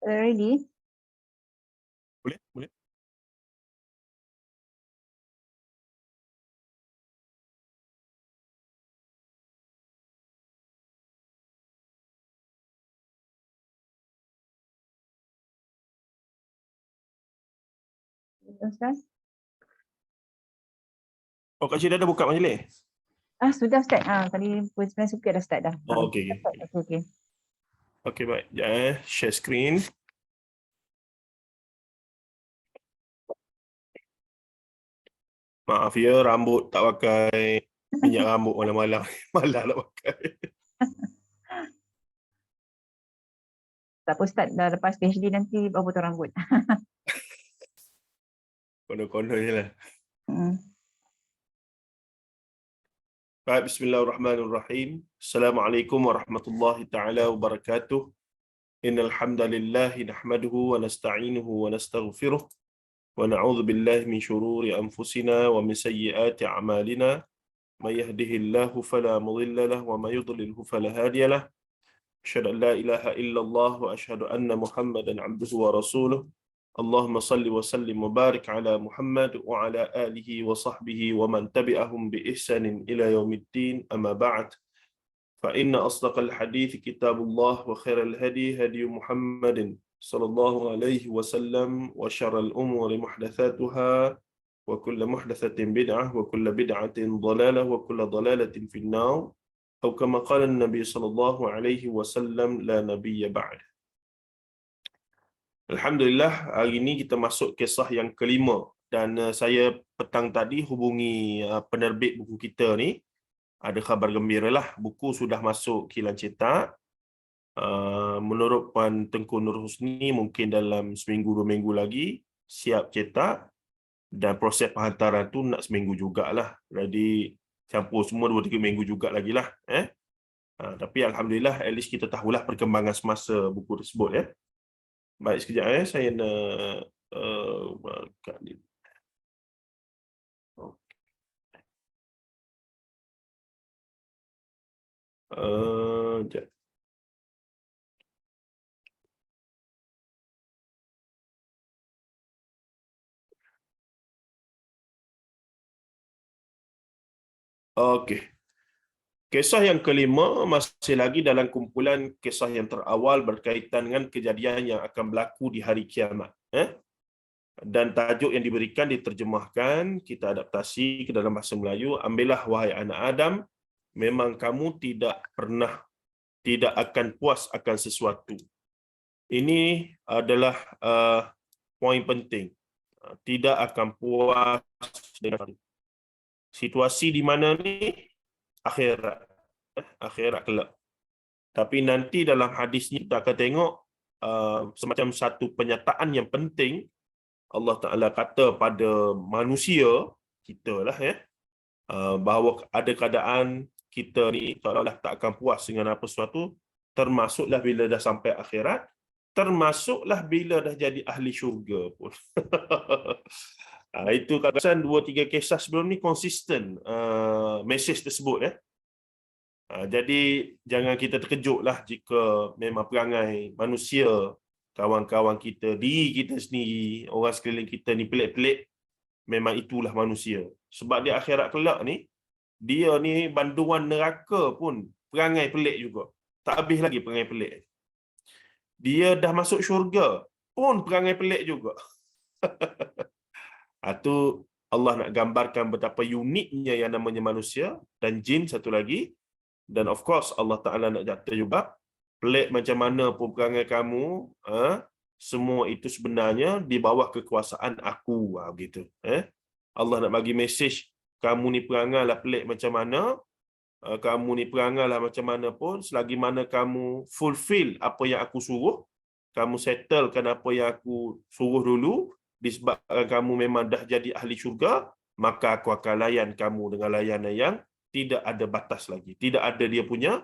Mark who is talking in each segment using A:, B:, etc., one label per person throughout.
A: Ready?
B: Boleh? Boleh?
A: Ustaz?
B: Oh, Kak Syed dah buka majlis?
A: Sudah Ustaz. Tadi pukul 9 sikit dah start dah.
B: Oh, okey.
A: Okey.
B: Okey, baik. Sekejap share screen. Maaf ya, rambut tak pakai minyak rambut malam-malam. Malas nak pakai.
A: Tak apa Ustaz, dah lepas PhD nanti baru potong rambut.
B: Kono-kono je lah.
A: Hmm.
B: Baik, bismillahirrahmanirrahim. Assalamualaikum warahmatullahi taala wabarakatuh. Innal hamdalillah nahmaduhu wa nasta'inuhu wa nastaghfiruh wa na'udzu billahi min shururi anfusina wa min sayyiati a'malina. May yahdihillahu fala mudilla lahu wa may yudlilhu fala hadiya lahu. Asyhadu an la ilaha illallah wa asyhadu anna Muhammadan 'abduhu wa rasuluh. Allahumma salli wa sallim wa barik ala Muhammad wa ala alihi wa sahbihi wa man tabi'ahum bi ihsanin ila yaumiddin, amma ba'd. Fa inna asdaqal hadits kitabullah wa khairal hadi hadi Muhammadin sallallahu alaihi wasallam wa syarral umuri muhdatsatuha wa kullu muhdatsatin bid'ah wa kullu bid'atin dhalalah wa kullu dhalalatin finnar. Atau kama qala Nabi sallallahu alaihi wasallam, la nabiyya ba'd. Alhamdulillah, hari ini kita masuk kisah yang kelima, dan saya petang tadi hubungi penerbit buku kita ni. Ada khabar gembira lah, buku sudah masuk kilang cetak. Menurut Puan Tengku Nur Husni, mungkin dalam seminggu 2 minggu lagi siap cetak, dan proses penghantaran tu nak seminggu jugalah. Jadi campur semua 2-3 minggu juga lagi lah. Tapi Alhamdulillah, at least kita tahulah perkembangan semasa buku tersebut. Baik, sekejap saya nak buka ni. Sekejap. Okey. Kisah yang kelima masih lagi dalam kumpulan kisah yang terawal berkaitan dengan kejadian yang akan berlaku di hari kiamat. Dan tajuk yang diberikan diterjemahkan, kita adaptasi ke dalam bahasa Melayu, ambillah wahai anak Adam, memang kamu tidak akan puas akan sesuatu. Ini adalah poin penting. Tidak akan puas dengan situasi di mana ni akhirat kelak. Tapi nanti dalam hadis ni kita akan tengok semacam satu penyataan yang penting. Allah Ta'ala kata pada manusia kita lah, bahawa ada keadaan kita ni seolah-olah tak akan puas dengan apa sesuatu, termasuklah bila dah sampai akhirat, termasuklah bila dah jadi ahli syurga pun. Itu kesan 2-3 kisah sebelum ni konsisten mesej tersebut. Jadi jangan kita terkejutlah jika memang perangai manusia, kawan-kawan kita, diri kita sendiri, orang sekeliling kita ni pelik-pelik. Memang itulah manusia. Sebab di akhirat kelak ni, dia ni banduan neraka pun perangai pelik juga. Tak habis lagi perangai pelik. Dia dah masuk syurga pun perangai pelik juga. Itu Allah nak gambarkan betapa uniknya yang namanya manusia dan jin satu lagi. Dan of course Allah Ta'ala nak jatuh juga, pelik macam mana pun perangai kamu, semua itu sebenarnya di bawah kekuasaan aku. Begitu. Allah nak bagi mesej, kamu ni perangailah pelik macam mana, kamu ni perangailah macam mana pun, selagi mana kamu fulfill apa yang aku suruh, kamu settlekan apa yang aku suruh dulu, disebabkan kamu memang dah jadi ahli syurga, maka aku akan layan kamu dengan layanan yang tidak ada batas lagi. Tidak ada dia punya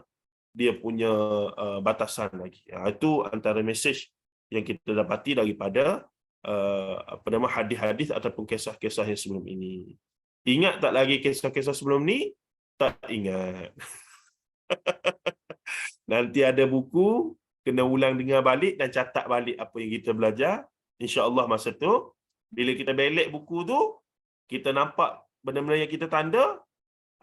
B: batasan lagi. Itu antara mesej yang kita dapati daripada hadis-hadis ataupun kisah-kisah yang sebelum ini. Ingat tak lagi kisah-kisah sebelum ni? Tak ingat. Nanti ada buku kena ulang dengar balik dan catat balik apa yang kita belajar. InsyaAllah masa tu, bila kita belik buku tu, kita nampak benda-benda yang kita tanda,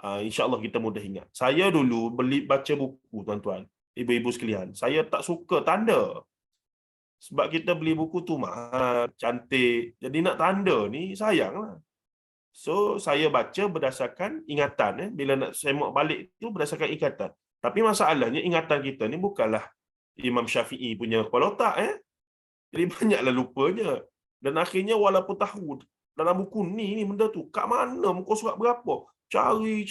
B: InsyaAllah kita mudah ingat. Saya dulu baca buku, tuan-tuan, ibu-ibu sekalian. Saya tak suka tanda. Sebab kita beli buku tu mahal, cantik. Jadi nak tanda ni sayanglah. So, saya baca berdasarkan ingatan. Bila nak semak balik tu berdasarkan ingatan. Tapi masalahnya ingatan kita ni bukanlah Imam Syafi'i punya kepala otak. Jadi banyaklah lupanya. Dan akhirnya walaupun tahu dalam buku ni benda tu, kat mana muka surat berapa? Cari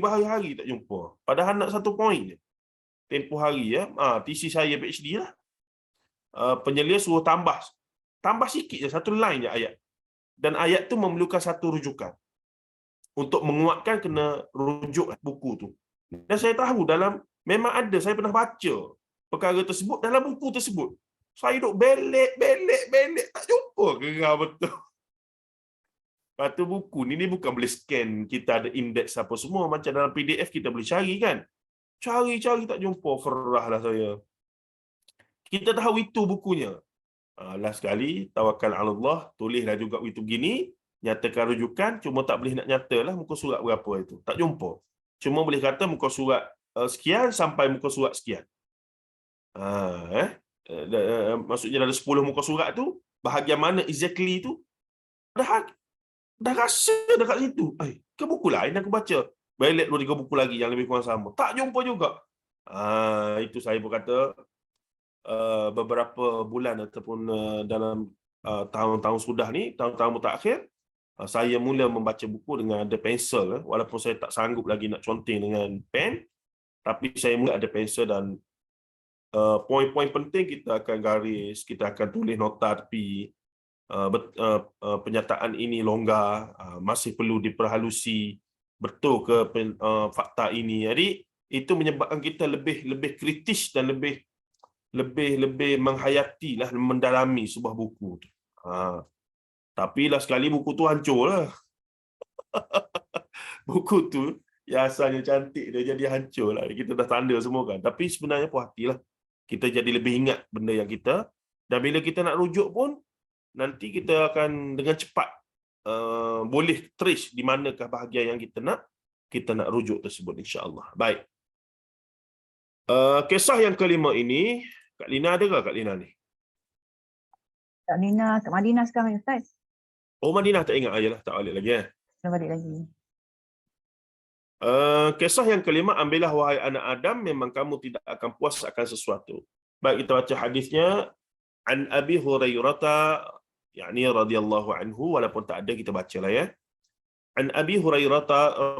B: berhari-hari tak jumpa. Padahal nak satu poin je. Tempoh hari TC saya PhD lah. Penyelia suruh tambah sikit je, satu line je ayat. Dan ayat tu memerlukan satu rujukan. Untuk menguatkan kena rujuk buku tu. Dan saya tahu memang ada, saya pernah baca perkara tersebut dalam buku tersebut. Saya duk belik, tak jumpa gerak betul. Lepas tu buku ni bukan boleh scan, kita ada index apa semua. Macam dalam PDF kita boleh cari kan. Cari tak jumpa, ferah lah saya. Kita tahu itu bukunya. Last sekali, tawakal ala Allah, tulislah juga itu begini, nyatakan rujukan, cuma tak boleh nak nyatalah muka surat berapa itu. Tak jumpa. Cuma boleh kata muka surat sekian sampai muka surat sekian. Maksudnya dalam 10 muka surat tu, bahagian mana exactly tu, dah rasa dekat situ. Ke buku lain aku baca. Balik 2-3 buku lagi yang lebih kurang sama. Tak jumpa juga. Itu saya pun kata, beberapa bulan ataupun dalam tahun-tahun sudah ni, tahun-tahun mutakhir, saya mula membaca buku dengan ada pensel. Walaupun saya tak sanggup lagi nak conteng dengan pen, tapi saya mula ada pensel dan poin-poin penting kita akan garis, kita akan tulis nota tepi. Penyataan ini longgar, masih perlu diperhalusi, betul ke fakta ini. Jadi itu menyebabkan kita lebih kritis dan lebih menghayatilah, mendalami sebuah buku tu. Tapi lah sekali buku tu hancur lah. Buku tu yang asalnya cantik dia jadi hancur lah. Kita dah tanda semua kan. Tapi sebenarnya puas hatilah. Kita jadi lebih ingat benda yang kita, dan bila kita nak rujuk pun, nanti kita akan dengan cepat boleh trace di manakah bahagian yang kita nak rujuk tersebut, insya-Allah. Baik. Kisah yang kelima ini, Kak Lina ada ke Kak Lina ni?
A: Kak Lina kat Madinah sekarang Ustaz.
B: Oh, Madinah tak ingat ajalah, tak balik lagi.
A: Dah balik lagi.
B: Kisah yang kelima, ambillah wahai anak Adam, memang kamu tidak akan puas akan sesuatu. Baik, kita baca hadisnya. An Abi Hurairah, yakni radhiyallahu anhu, walaupun tak ada kita bacalah ya. An Abi Hurairah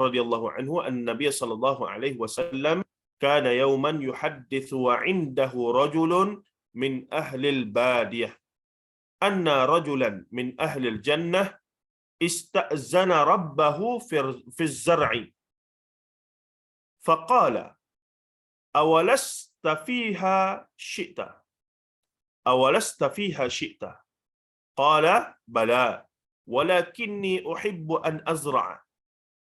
B: radhiyallahu anhu, an-nabiy sallallahu alaihi wasallam kana yawman yuhaddithu wa 'indahu rajulun min ahli al-badiyah anna rajulan min ahli al-jannah ista'zana rabbahu fi az-zar'i faqala awalasta fiha syi'ta qala bala walakinni uhibbu an azra'a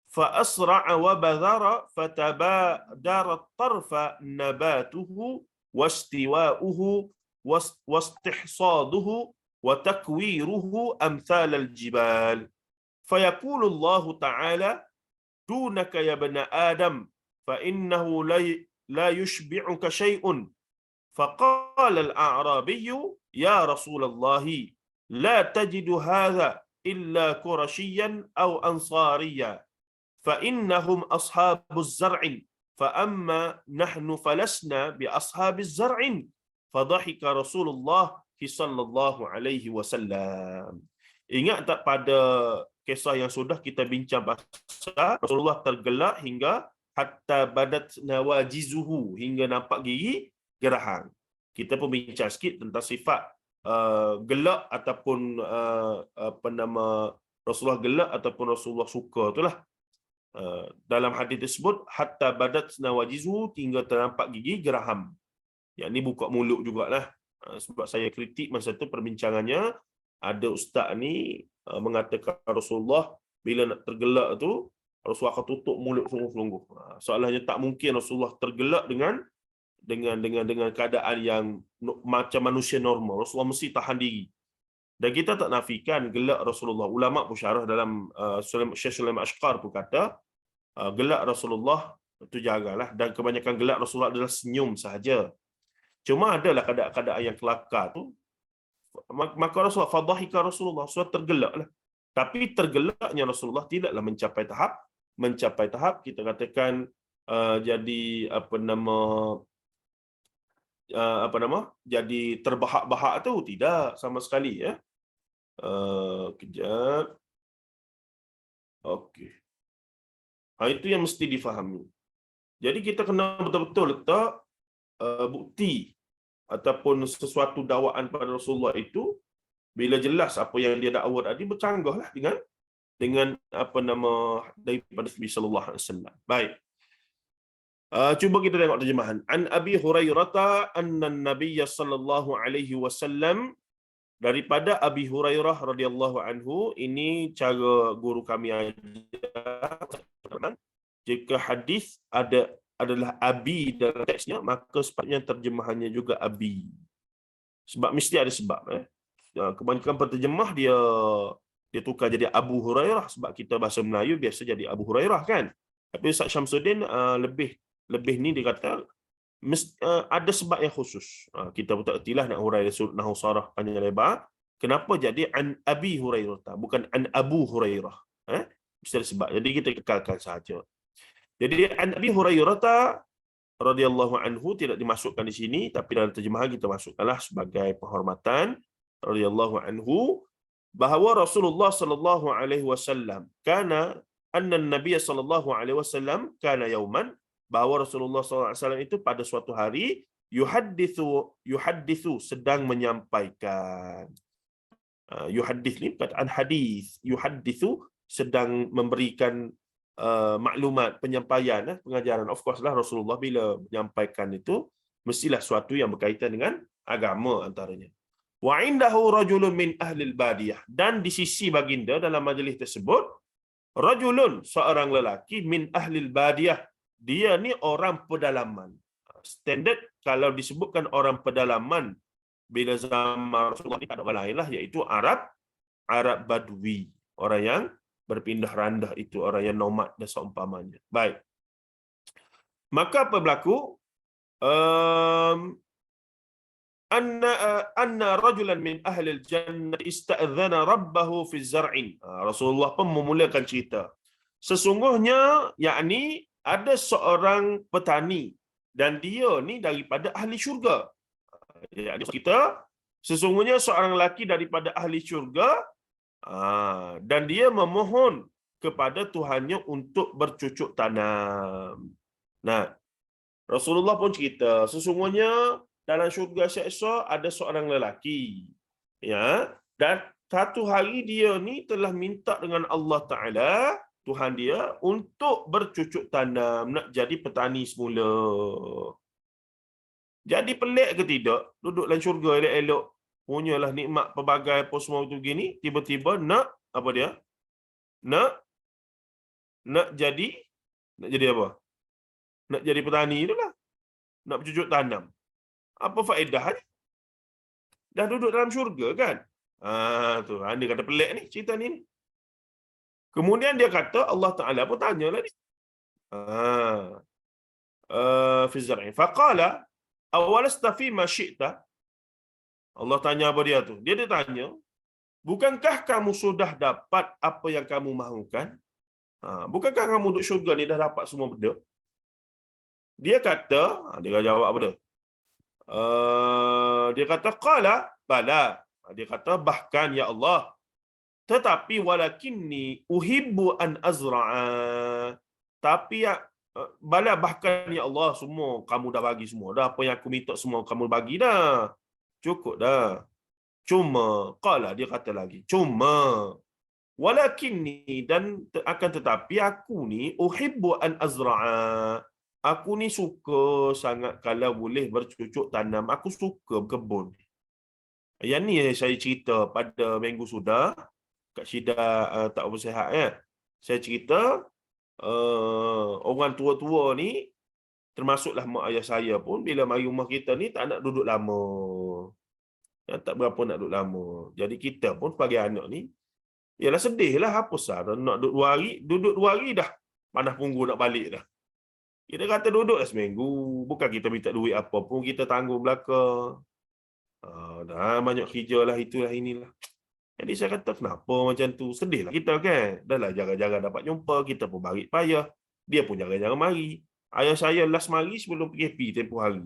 B: فأسرع وبذر فتبادر الطرف نباته واستواؤه واستحصاده وتكويره أمثال الجبال فيقول الله تعالى دونك يا ابن آدم فإنه لا يشبعك شيء فقال الأعرابي يا رسول الله لا تجد هذا إلا قرشيا أو أنصاريا فإنهم أصحاب الزرع فأما نحن فلسنا بأصحاب الزرع فضحك رسول الله صلى الله عليه وسلم. Ingat tak pada kisah yang sudah kita bincang pasal Rasulullah tergelak hingga hatta badat nawajizuhu, hingga nampak gigi gerahang. Kita pun bincang sikit tentang sifat gelak ataupun Rasulullah gelak ataupun Rasulullah suka itulah. Dalam hadis tersebut hatta badat nawajizu, hingga ternampak gigi geraham. Yang ni buka mulut jugalah. Sebab saya kritik masa tu perbincangannya, ada ustaz ni mengatakan Rasulullah bila nak tergelak tu Rasulullah akan tutup mulut sungguh-sungguh. Soalnya tak mungkin Rasulullah tergelak dengan dengan keadaan yang macam manusia normal, Rasulullah mesti tahan diri. Dan kita tak nafikan gelak Rasulullah. Ulama pun syarah dalam Syekh Sulaiman Ashqar pun kata gelak Rasulullah itu jagalah, dan kebanyakan gelak Rasulullah adalah senyum sahaja. Cuma adalah keadaan yang kelakar tu, maka Rasulullah fadhahika Rasulullah, Rasulullah tergelaklah. Tapi tergelaknya Rasulullah tidaklah mencapai tahap kita katakan jadi jadi terbahak-bahak tu, tidak sama sekali ya. Kejap. Okey. Itu yang mesti difahami. Jadi kita kena betul-betul letak bukti ataupun sesuatu dakwaan pada Rasulullah itu, bila jelas apa yang dia dakwa tadi bercanggahlah dengan daripada Nabi sallallahu alaihi wasallam. Baik. Cuba kita tengok terjemahan. An Abi Hurairah anna an-nabiy sallallahu alaihi wasallam, daripada Abi Hurairah radhiyallahu anhu, ini cara guru kami ajar. Jika hadis adalah abi dalam teksnya, maka sepatutnya terjemahannya juga abi. Sebab mesti ada sebab. Kebanyakan penterjemah dia tukar jadi Abu Hurairah, sebab kita bahasa Melayu biasa jadi Abu Hurairah kan. Tapi Ustaz Syamsuddin lebih ni dia kata ada sebab yang khusus. Kita pun tak ertilah nak hurai nahu sarah panjang lebar. Kenapa jadi an Abi Hurairah bukan an Abu Hurairah? Mesti ada sebab. Jadi kita kekalkan sahaja. Jadi an Abi Hurairah radhiyallahu anhu tidak dimasukkan di sini, tapi dalam terjemahan kita masukkanlah sebagai penghormatan radhiyallahu anhu, bahawa Rasulullah sallallahu alaihi wasallam anna Nabi sallallahu alaihi wasallam kana yauman, bahawa Rasulullah sallallahu alaihi wasallam itu pada suatu hari yuhaddithu sedang menyampaikan. Yuhaddith ni perkataan hadis, yuhaddithu sedang memberikan maklumat, penyampaian, pengajaran. Of course lah Rasulullah bila menyampaikan itu mestilah suatu yang berkaitan dengan agama antaranya. Wa indahu rajulun min ahlil badiyah, dan di sisi baginda dalam majlis tersebut rajulun, seorang lelaki, min ahlil badiyah, dia ni orang pedalaman. Standard kalau disebutkan orang pedalaman bila zaman Rasulullah ni tak ada orang lain lah, iaitu Arab Badui, orang yang berpindah randah, itu orang yang nomad dan seumpamanya. Baik. Maka apa berlaku? Anna rajulan min ahli al-jannah ista'adhana rabbahu fi zar'in. Rasulullah pun memulakan cerita. Sesungguhnya, yakni ada seorang petani dan dia ni daripada ahli syurga. Jadi kita sesungguhnya seorang lelaki daripada ahli syurga, dan dia memohon kepada Tuhannya untuk bercucuk tanam. Nah, Rasulullah pun cerita, sesungguhnya dalam syurga seksa ada seorang lelaki, ya, dan satu hari dia ni telah minta dengan Allah Ta'ala, Tuhan dia, untuk bercucuk tanam, nak jadi petani semula. Jadi pelik ke tidak? Duduk dalam syurga elok-elok, punyalah nikmat pelbagai apa semua tu gini, tiba-tiba nak apa dia? Nak jadi apa? Nak jadi petani itulah. Nak bercucuk tanam. Apa faedahnya? Dah duduk dalam syurga kan? Tu, dia kata pelik ni cerita ni. Kemudian dia kata, Allah Ta'ala pun tanyalah ni. Fi zar'in. Faqala awalasta fi ma syi'ta. Allah tanya apa dia tu? Dia tanya, bukankah kamu sudah dapat apa yang kamu mahukan? Bukankah kamu duduk syurga ni dah dapat semua benda? Dia kata, dia jawab apa dia? Dia kata, qala bala. Dia kata, bahkan ya Allah, tetapi walakinni uhibbu an azra'a. Tapi ya, bala, bahkan ya Allah, semua kamu dah bagi semua. Dah apa yang aku minta semua kamu bagi dah. Cukup dah. Cuma, qala, dia kata lagi, cuma walakinni, dan akan tetapi aku ni uhibbu an azra'a. Aku ni suka sangat kalau boleh bercucuk tanam. Aku suka berkebun. Yang ni saya cerita pada minggu sudah kat Syida tak bersihat ya. Saya cerita orang tua-tua ni termasuklah mak ayah saya pun bila mari rumah kita ni tak nak duduk lama. Tak berapa nak duduk lama. Jadi kita pun sebagai anak ni, yalah sedih lah, apa sah nak duduk 2 hari, duduk 2 hari dah panas punggung nak balik dah. Kita kata duduk dah seminggu, bukan kita minta duit apa pun, kita tanggung belaka. Dah banyak kerja lah, itulah inilah. Jadi saya kata kenapa macam tu, sedih lah kita kan. Dah lah jarang-jarang dapat jumpa, kita pun barik payah, dia pun jarang-jarang mari. Ayah saya last mari sebelum PKP tempoh hari.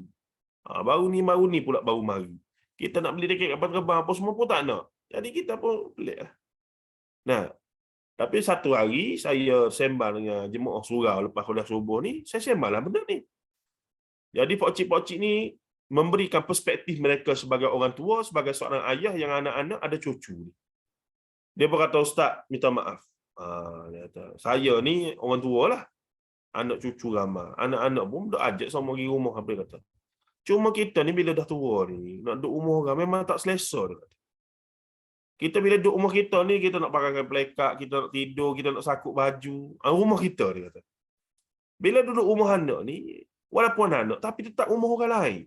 B: Baru ni pula baru mari. Kita nak beli tiket kapal terbang apa semua pun tak nak. Jadi kita pun pelik lah. Nah, tapi satu hari saya sembang dengan jemaah surau lepas kuliah subuh ni, saya sembang lah benda ni. Jadi pokcik-pokcik ni memberikan perspektif mereka sebagai orang tua, sebagai seorang ayah yang anak-anak ada cucu ni. Dia berkata, Ustaz, minta maaf. Dia kata, saya ni orang tua lah. Anak cucu ramai. Anak-anak pun dah ajak sama pergi rumah. Dia kata, cuma kita ni bila dah tua ni, nak duduk rumah orang memang tak selesa. Dia kata. Kita bila duduk rumah kita ni, kita nak pakaikan pelekak, kita nak tidur, kita nak sakut baju. Rumah kita, dia kata. Bila duduk rumah anak ni, walaupun anak, tapi tetap rumah orang lain.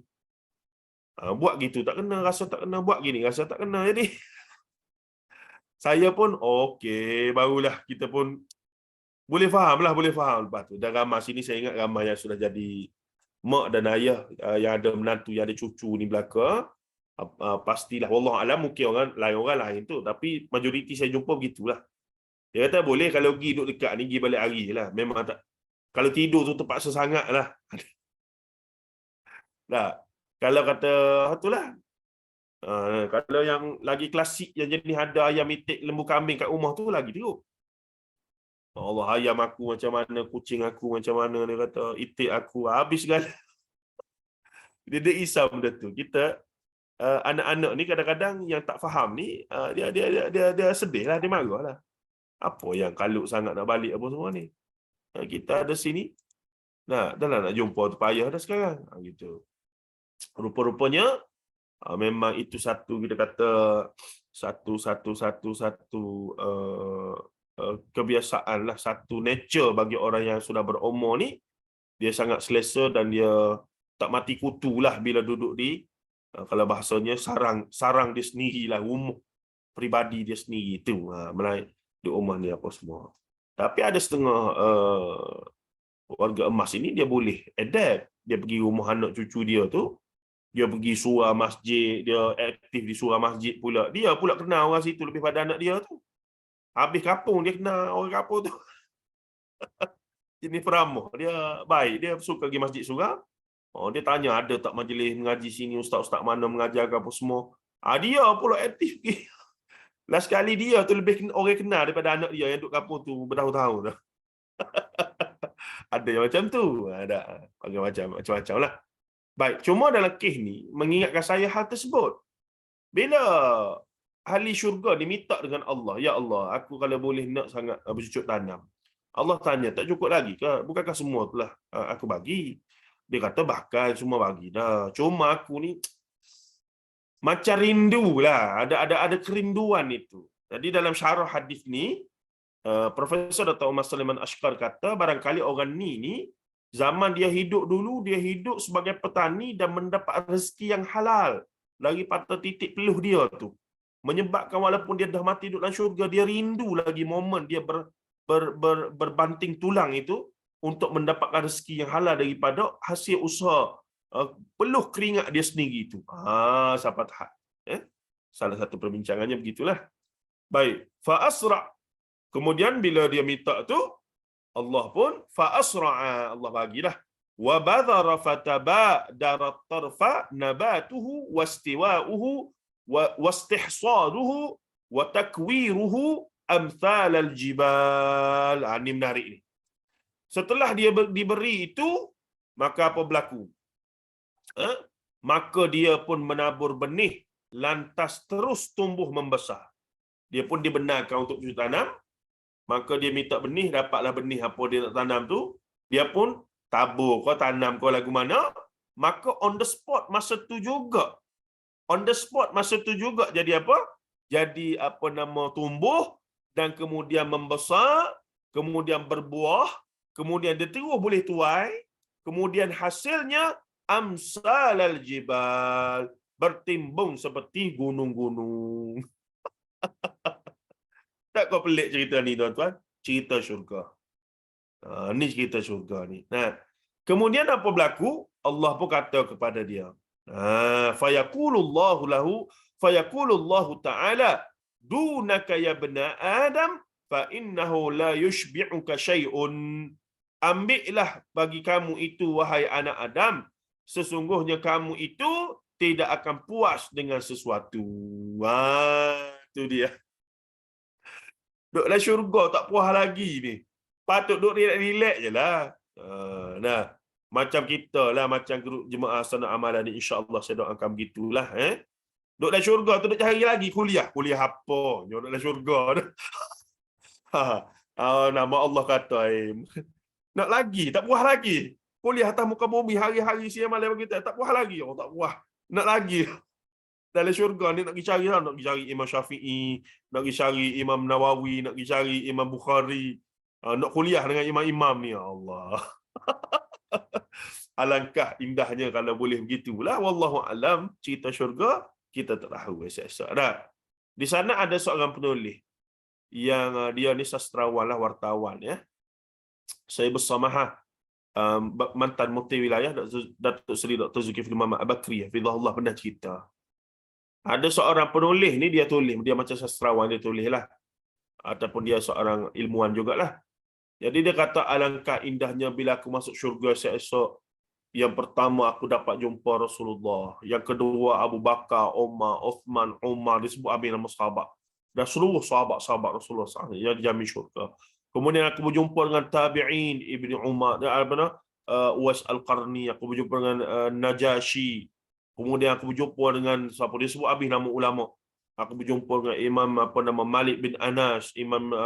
B: Buat gitu tak kena, rasa tak kena. Buat gini, rasa tak kena. Jadi, saya pun, okey, barulah kita pun boleh faham lah, boleh faham. Lepas tu, dan ramai sini saya ingat ramai yang sudah jadi mak dan ayah, yang ada menantu, yang ada cucu ni belaka. Pastilah, wallahualam mungkin orang lain tu, tapi majoriti saya jumpa begitulah. Dia kata boleh kalau pergi duduk dekat ni, pergi balik hari lah. Memang tak, kalau tidur tu terpaksa sangat lah. Nah, kalau kata itulah, kalau yang lagi klasik yang jenis ada ayam itik lembu kambing kat rumah tu lagi teruk. Allah, ayam aku macam mana, kucing aku macam mana, dia kata itik aku habis segala. Dia risau benda tu. Kita anak-anak ni kadang-kadang yang tak faham ni, dia sedih lah, dia marah lah. Apa yang kalut sangat nak balik apa semua ni. Kita ada sini, dah lah nak jumpa tu payah dah sekarang. Gitu. Rupa-rupanya memang itu satu, kita kata satu kebiasaan lah, satu nature bagi orang yang sudah berumur ni. Dia sangat selesa dan dia tak mati kutu lah bila duduk di, kalau bahasanya sarang dia sendirilah, rumah peribadi dia sendiri tu, di rumah ni apa semua. Tapi ada setengah warga emas ini dia boleh adapt, dia pergi rumah anak cucu dia tu, dia pergi surau masjid, dia aktif di surau masjid pula, dia pula kenal orang situ lebih pada anak dia tu. Habis kapung dia kenal orang kapung tu. Jenis peramah, dia baik, dia suka pergi masjid surau. Dia tanya ada tak majlis mengaji sini, ustaz-ustaz mana mengajar ke apa semua. Dia pula aktif pergi. Last kali dia tu lebih orang kenal daripada anak dia yang duduk kampung tu bertahun-tahun dah. Ada yang macam tu. Ada macam-macam lah. Baik, cuma dalam kes ni mengingatkan saya hal tersebut. Bila ahli syurga diminta dengan Allah, ya Allah, aku kalau boleh nak sangat bercucuk tanam. Allah tanya, tak cukup lagi ke? Bukankah semua telah aku bagi? Dia kata bakal semua bagi dah. Cuma aku ni macam rindu lah, ada kerinduan itu. Jadi dalam syarah hadis ni, Profesor Dr. Umar Sulaiman Ashkar kata, barangkali orang ni zaman dia hidup dulu, dia hidup sebagai petani dan mendapat rezeki yang halal daripada titik peluh dia tu. Menyebabkan walaupun dia dah mati duduk dalam syurga, dia rindu lagi momen dia berbanting tulang itu untuk mendapatkan rezeki yang halal daripada hasil usaha peluh keringat dia sendiri itu. Siapa tahu. Salah satu perbincangannya begitulah. Baik, fa asra. Kemudian bila dia minta tu, Allah pun fa asra'a, Allah bagilah. Wa badhara fatabadara tarfa nabatuhu wastiwa'uhu wastihsaruhu wa takwiruhu amthal al-jibal. Ini menarik ni. Setelah dia diberi itu, maka apa berlaku? Maka dia pun menabur benih, lantas terus tumbuh membesar. Dia pun dibenarkan untuk cucuk tanam, maka dia minta benih, dapatlah benih apa dia nak tanam tu, dia pun tabur kau tanam kau lagu mana, maka on the spot masa tu juga jadi apa? Jadi apa nama, tumbuh dan kemudian membesar, kemudian berbuah, kemudian dia terus boleh tuai, kemudian hasilnya amsalal jibal, bertimbung seperti gunung-gunung. Tak kau pelik cerita ni tuan-tuan? Cerita syurga. Ni cerita syurga ni. Nah, kemudian apa berlaku? Allah pun kata kepada dia. Fayaqulullahu lahu, fayaqulullahu ta'ala, dunaka ya bna Adam, fa innahu la yushbi'uka syai'un. Ambillah bagi kamu itu, wahai anak Adam, sesungguhnya kamu itu tidak akan puas dengan sesuatu. Itu dia. Duduklah syurga tak puas lagi ni. Patut duduk relax je lah. Nah, macam kita lah, macam grup jemaah sana amalan ni, insya-Allah saya doakan begitulah. Duduklah syurga tu duduk cari lagi kuliah. Kuliah apa? Duduklah syurga tu. Nama Allah kata, nak lagi, tak puas lagi. Kuliah atas muka bumi hari-hari siang malam begitu, tak puas lagi. Oh, tak puas. Nak lagi. Dalam syurga ni nak pergi cari lah. Nak pergi cari Imam Syafi'i, nak pergi cari Imam Nawawi, nak pergi cari Imam Bukhari. Nak kuliah dengan imam-imam ni. Ya Allah. Alangkah indahnya kalau boleh begitulah. Wallahu alam, cerita syurga kita tak tahu esok-esok. Di sana ada seorang penulis yang dia ni sastrawan lah, wartawan ya. Saya bersama mantan Mufti Wilayah Datuk Seri Dr. Zulkifli Muhammad Al-Bakri, hafizahullah, pernah cerita. Ada seorang penulis ni, dia tulis, dia macam sastrawan, dia tulis lah. Ataupun dia seorang ilmuwan jugalah. Jadi dia kata, alangkah indahnya bila aku masuk syurga esok. Yang pertama aku dapat jumpa Rasulullah. Yang kedua Abu Bakar, Umar, Uthman, Umar, disebut habis nama sahabat. Dan seluruh sahabat-sahabat Rasulullah SAW yang dijamin syurga. Kemudian aku berjumpa dengan tabi'in, Ibni Umar, Uwais Al-Qarni, aku berjumpa dengan Najashi. Kemudian aku berjumpa dengan siapa, dia sebut habis nama ulama. Aku berjumpa dengan Imam Malik bin Anas, Imam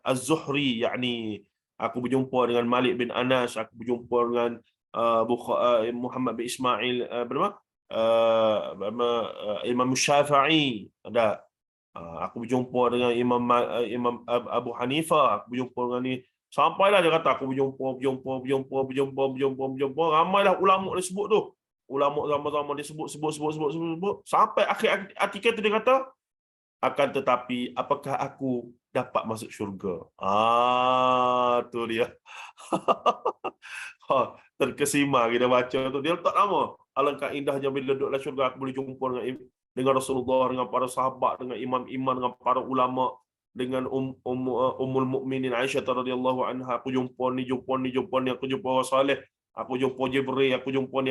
B: Az-Zuhri, yakni aku berjumpa dengan Malik bin Anas, aku berjumpa dengan Muhammad bin Ismail, Imam Syafi'i, ada. Aku berjumpa dengan Imam Abu Hanifah, aku berjumpa dengan ni. Sampailah dia kata aku berjumpa. Ramailah ulama disebut tu. Ulama sama-sama disebut sampai akhir artikel tu dia kata, akan tetapi apakah aku dapat masuk syurga? Tu dia. Terkesima kita baca tu. Dia letak nama. Alangkah indahnya bila duduklah syurga aku boleh jumpa dengan Rasulullah, dengan para sahabat, dengan imam-imam, dengan para ulama, dengan Ummul Mukminin Aisyah radhiyallahu anha. Aku jumpa ni, aku jumpa orang saleh, aku jumpa Jibril, aku jumpa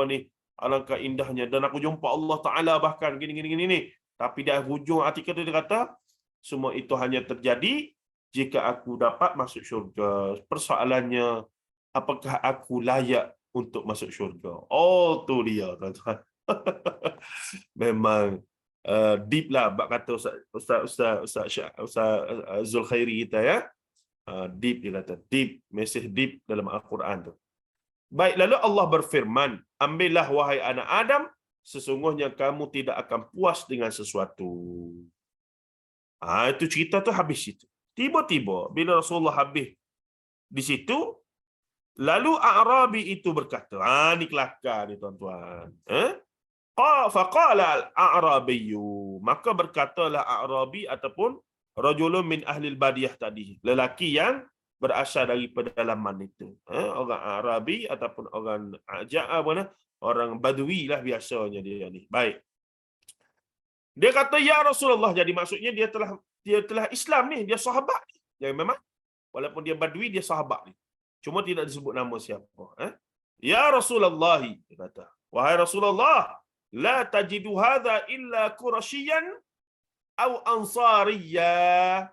B: ni. Alangkah indahnya, dan aku jumpa Allah Taala bahkan gini ni. Tapi di hujung artikel tu dia kata, semua itu hanya terjadi jika aku dapat masuk syurga. Persoalannya, apakah aku layak untuk masuk syurga? Tu dia, tuan-tuan. Memang deep lah, bak kata Ustaz Zulkhairi kita ya. Deep, dia kata deep, mesej deep dalam Al-Quran tu. Baik, lalu Allah berfirman, ambillah wahai anak Adam, sesungguhnya kamu tidak akan puas dengan sesuatu. Itu cerita tu habis situ. Tiba-tiba bila Rasulullah habis di situ, lalu A'rabi itu berkata, ni kelakar ni tuan-tuan. Faqala al-A'rabiyyu, maka berkatalah A'rabi ataupun rajulun min ahli al-badiyah tadi, lelaki yang berasal dari pedalaman itu. Orang Arabi ataupun orang orang Badui lah biasanya dia ni. Baik. Dia kata, ya Rasulullah, jadi maksudnya dia telah Islam ni, dia sahabat ni. Jadi memang walaupun dia Badui, dia sahabat ni. Cuma tidak disebut nama siapa. Ya Rasulullah, dia kata, wahai Rasulullah, la tajidu hadha illa Quraisyan aw Ansariyah.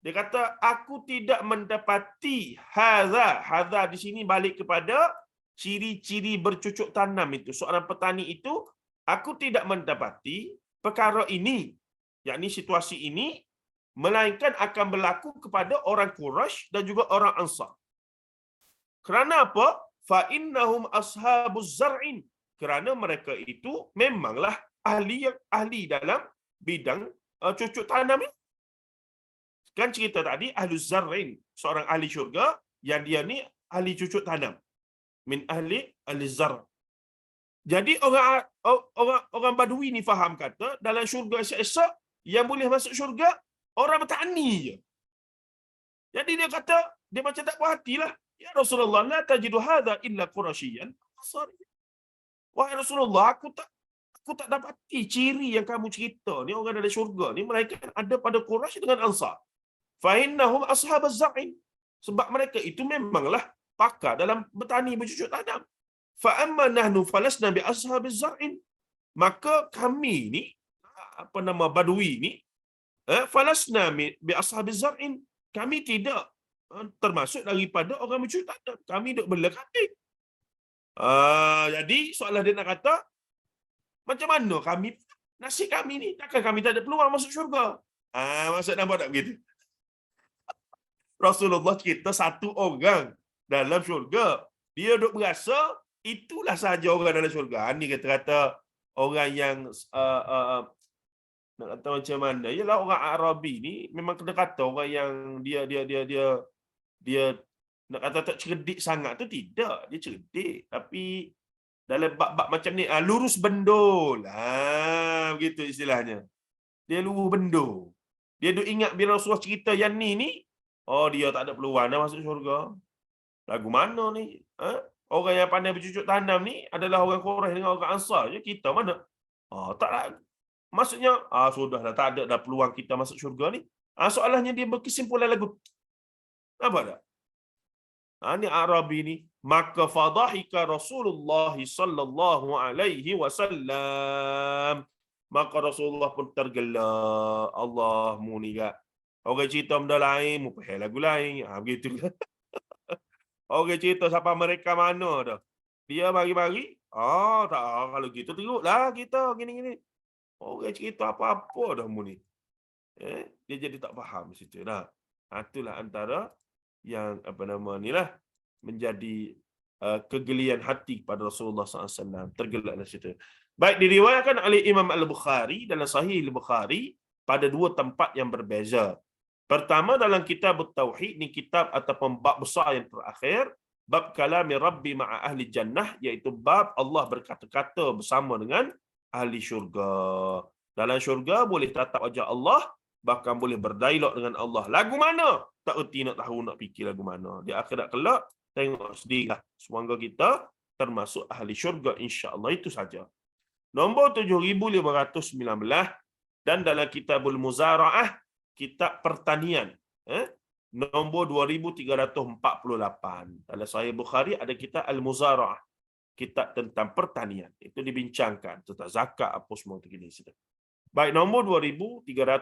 B: Dia kata, aku tidak mendapati hadha di sini balik kepada ciri-ciri bercucuk tanam itu. Seorang petani itu, aku tidak mendapati perkara ini, yakni situasi ini, melainkan akan berlaku kepada orang Quraisy dan juga orang Ansar. Kerana apa? Fa innahum ashabuz zar'in. Kerana mereka itu memanglah ahli dalam bidang cucuk tanam ini. Kan cerita tadi, ahluz zar'in, seorang ahli syurga, yang dia ni ahli cucuk tanam. Min ahli al-zar. Jadi orang Badui ni faham kata dalam syurga esok-esok yang boleh masuk syurga orang bertani je. Jadi dia kata, dia macam tak puas hatilah. Ya Rasulullah, la tajidu hadha illa Qurasyian. Wahai Rasulullah, aku tak dapati ciri yang kamu cerita ni orang dari syurga ni melainkan ada pada Quraisy dengan Ansar. Fa innahum ashabaz zar'in. Sebab mereka itu memanglah pakar dalam bertani bercucuk tanam. Fa amma nahnu falasna bi ashabiz zar'in. Maka kami ni Badui ni falasna bi ashabiz zar'in. Kami tidak termasuk daripada orang bercucuk tanam. Kami duk bela kambing. Jadi soalan dia nak kata, macam mana kami, nasib kami ni, takkan kami tak ada peluang masuk syurga? Maksud nampak tak begitu? Rasulullah cerita satu orang dalam syurga. Dia duk berasa, itulah sahaja orang dalam syurga. Ni kata-kata orang yang, nak kata macam mana, ialah orang Arabi ni, memang kena kata orang yang dia nak kata tak cerdik sangat tu tidak. Dia cerdik. Tapi dalam bab-bab macam ni, lurus bendul. Begitu istilahnya. Dia lurus bendul. Dia duk ingat bila Rasulullah cerita yang ni, dia tak ada peluang dah masuk syurga. Lagu mana ni? Orang yang pandai bercucuk tanam ni adalah orang Quraisy dengan orang Ansar je. Kita mana? Taklah. Maksudnya, sudahlah, tak ada dah peluang kita masuk syurga ni. Soalannya dia berkesimpulan lagu. Nampak tak? Ni Arabi ni. Maka fadhahika Rasulullah sallallahu alaihi wasallam. Maka Rasulullah pun tergelak. Allahmu ni kak. Orang cerita benda lain, mupahil lagu lain. Begitu. Orang cerita siapa mereka mana dah. Dia bagi-bagi. Tak. Kalau gitu teruklah kita gini-gini. Orang cerita apa-apa dah mu ni. Dia jadi tak faham situ dah. Itulah antara yang ni lah menjadi kegelian hati pada Rasulullah SAW. Tergelaklah situ. Baik, diriwayatkan oleh Imam Al-Bukhari dalam Sahih Al-Bukhari pada dua tempat yang berbeza. Pertama dalam kitab Tauhid, ni kitab ataupun bab besar yang terakhir, bab kalami Rabbi ma'a ahli jannah, iaitu bab Allah berkata-kata bersama dengan ahli syurga. Dalam syurga boleh tatap wajah Allah, bahkan boleh berdialog dengan Allah. Lagu mana? Tak erti nak tahu, nak fikir lagu mana. Di akhirat kelak, tengok sendirilah. Semoga kita termasuk ahli syurga, insya-Allah. Itu saja. Nombor 7519, dan dalam kitabul Muzara'ah, kitab pertanian, nombor 2348. Dalam Sahih Bukhari ada kitab Al-Muzara'ah, kitab tentang pertanian. Itu dibincangkan tentang zakat apa semua begini sudah. Baik, nombor 2348.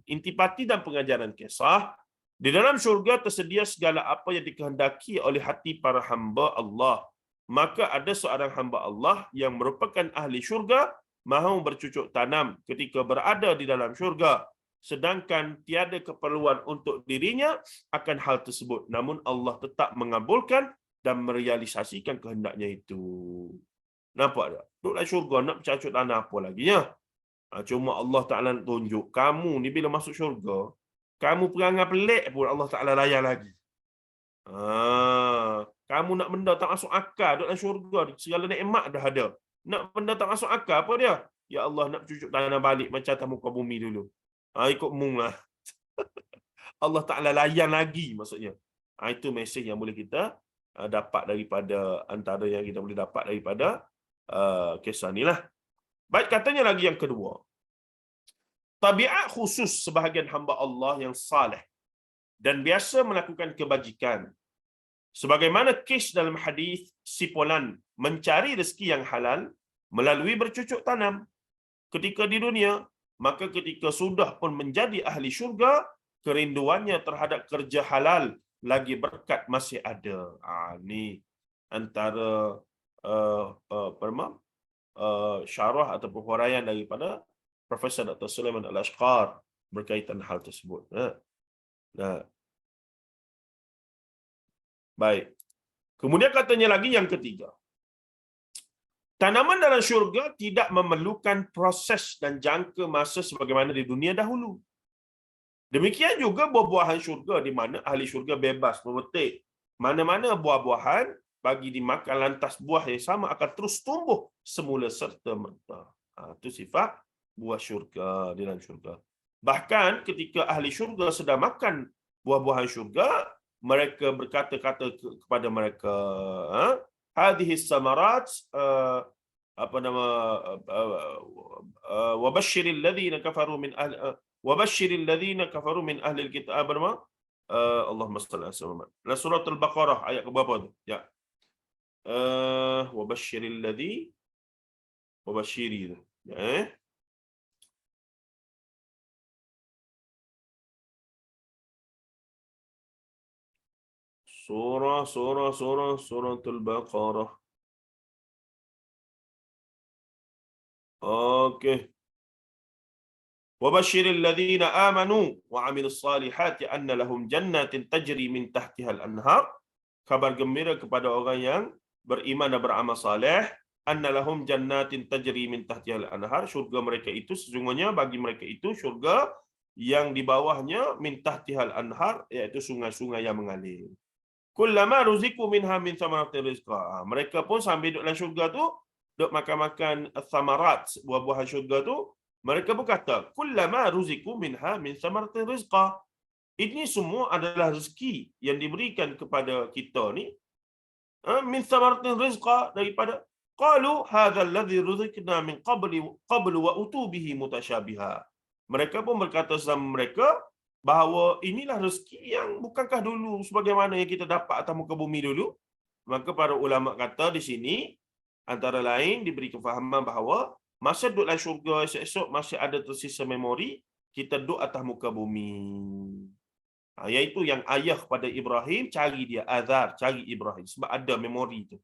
B: Intipati dan pengajaran kisah. Di dalam syurga tersedia segala apa yang dikehendaki oleh hati para hamba Allah. Maka ada seorang hamba Allah yang merupakan ahli syurga, mahu bercucuk tanam ketika berada di dalam syurga, sedangkan tiada keperluan untuk dirinya akan hal tersebut. Namun Allah tetap mengabulkan dan merealisasikan kehendaknya itu. Nampak tak? Duduklah syurga nak bercucuk tanam apa lagi ya? Cuma Allah Ta'ala tunjuk, kamu ni bila masuk syurga, kamu perangai pelik pun Allah Ta'ala layan lagi. Kamu nak benda tak masuk akal dalam syurga, segala nikmat dah ada. Nak benda tak masuk akal apa dia? Ya Allah, nak cucuk tanah balik macam atas muka bumi dulu. Ikut mung lah. Allah Ta'ala layan lagi maksudnya. Itu mesej yang boleh kita dapat daripada, antara yang kita boleh dapat daripada kisah ni lah. Baik, katanya lagi yang kedua. Tabiat khusus sebahagian hamba Allah yang saleh dan biasa melakukan kebajikan. Sebagaimana kes dalam hadis si Fulan mencari rezeki yang halal melalui bercucuk tanam ketika di dunia, maka ketika sudah pun menjadi ahli syurga, kerinduannya terhadap kerja halal lagi berkat masih ada. Ni antara syarah atau huraian daripada Profesor Dr. Sulaiman Al-Ashqar berkaitan hal tersebut. Baik. Kemudian katanya lagi yang ketiga. Tanaman dalam syurga tidak memerlukan proses dan jangka masa sebagaimana di dunia dahulu. Demikian juga buah-buahan syurga di mana ahli syurga bebas memetik mana-mana buah-buahan bagi dimakan, lantas buah yang sama akan terus tumbuh semula serta merta. Itu sifat buah syurga di dalam syurga. Bahkan ketika ahli syurga sedang makan buah-buahan syurga, mereka berkata-kata kepada mereka, hadhihi samarat, apa nama, wabashshiril ladzina kafaru min ahli wabashshiril ladzina kafaru min ahli alkitab, apa nama? Allahumma salli ala Muhammad. Dalam surah Al-Baqarah ayat ke berapa tu? Ya. Wabashshiril ladzi wabashshiri tu. Ya, surah Al-Baqarah. Okey. Wabashshiril ladzina amanu wa 'amilus salihati anna lahum jannatin tajri min tahtiha al-anhar. Kabar gembira kepada orang yang beriman dan beramal saleh, anna lahum jannatin tajri min tahtiha al-anhar, syurga mereka itu sesungguhnya bagi mereka itu syurga yang di bawahnya min tahtiha al-anhar, iaitu sungai-sungai yang mengalir. Kullama ruziqu minha min thamaratir rizqa. Mereka pun sambil duduk dalam syurga tu, duduk makan-makan thamarat, buah-buahan syurga tu, mereka berkata, kullama ruziqu minha min thamaratir rizqa. Ini semua adalah rezeki yang diberikan kepada kita ni, min thamaratir rizqa, daripada qalu hadzal ladzi ruziqna min qablu wa utu bihi mutasyabiha. Mereka pun berkata sama mereka bahawa inilah rezeki yang bukankah dulu sebagaimana yang kita dapat atas muka bumi dulu. Maka para ulama kata di sini antara lain diberi kefahaman bahawa masa duduk dalam syurga, esok-esok masih ada tersisa memori kita duduk atas muka bumi. Iaitu yang ayah pada Ibrahim cari dia, Azar cari Ibrahim sebab ada memori tu.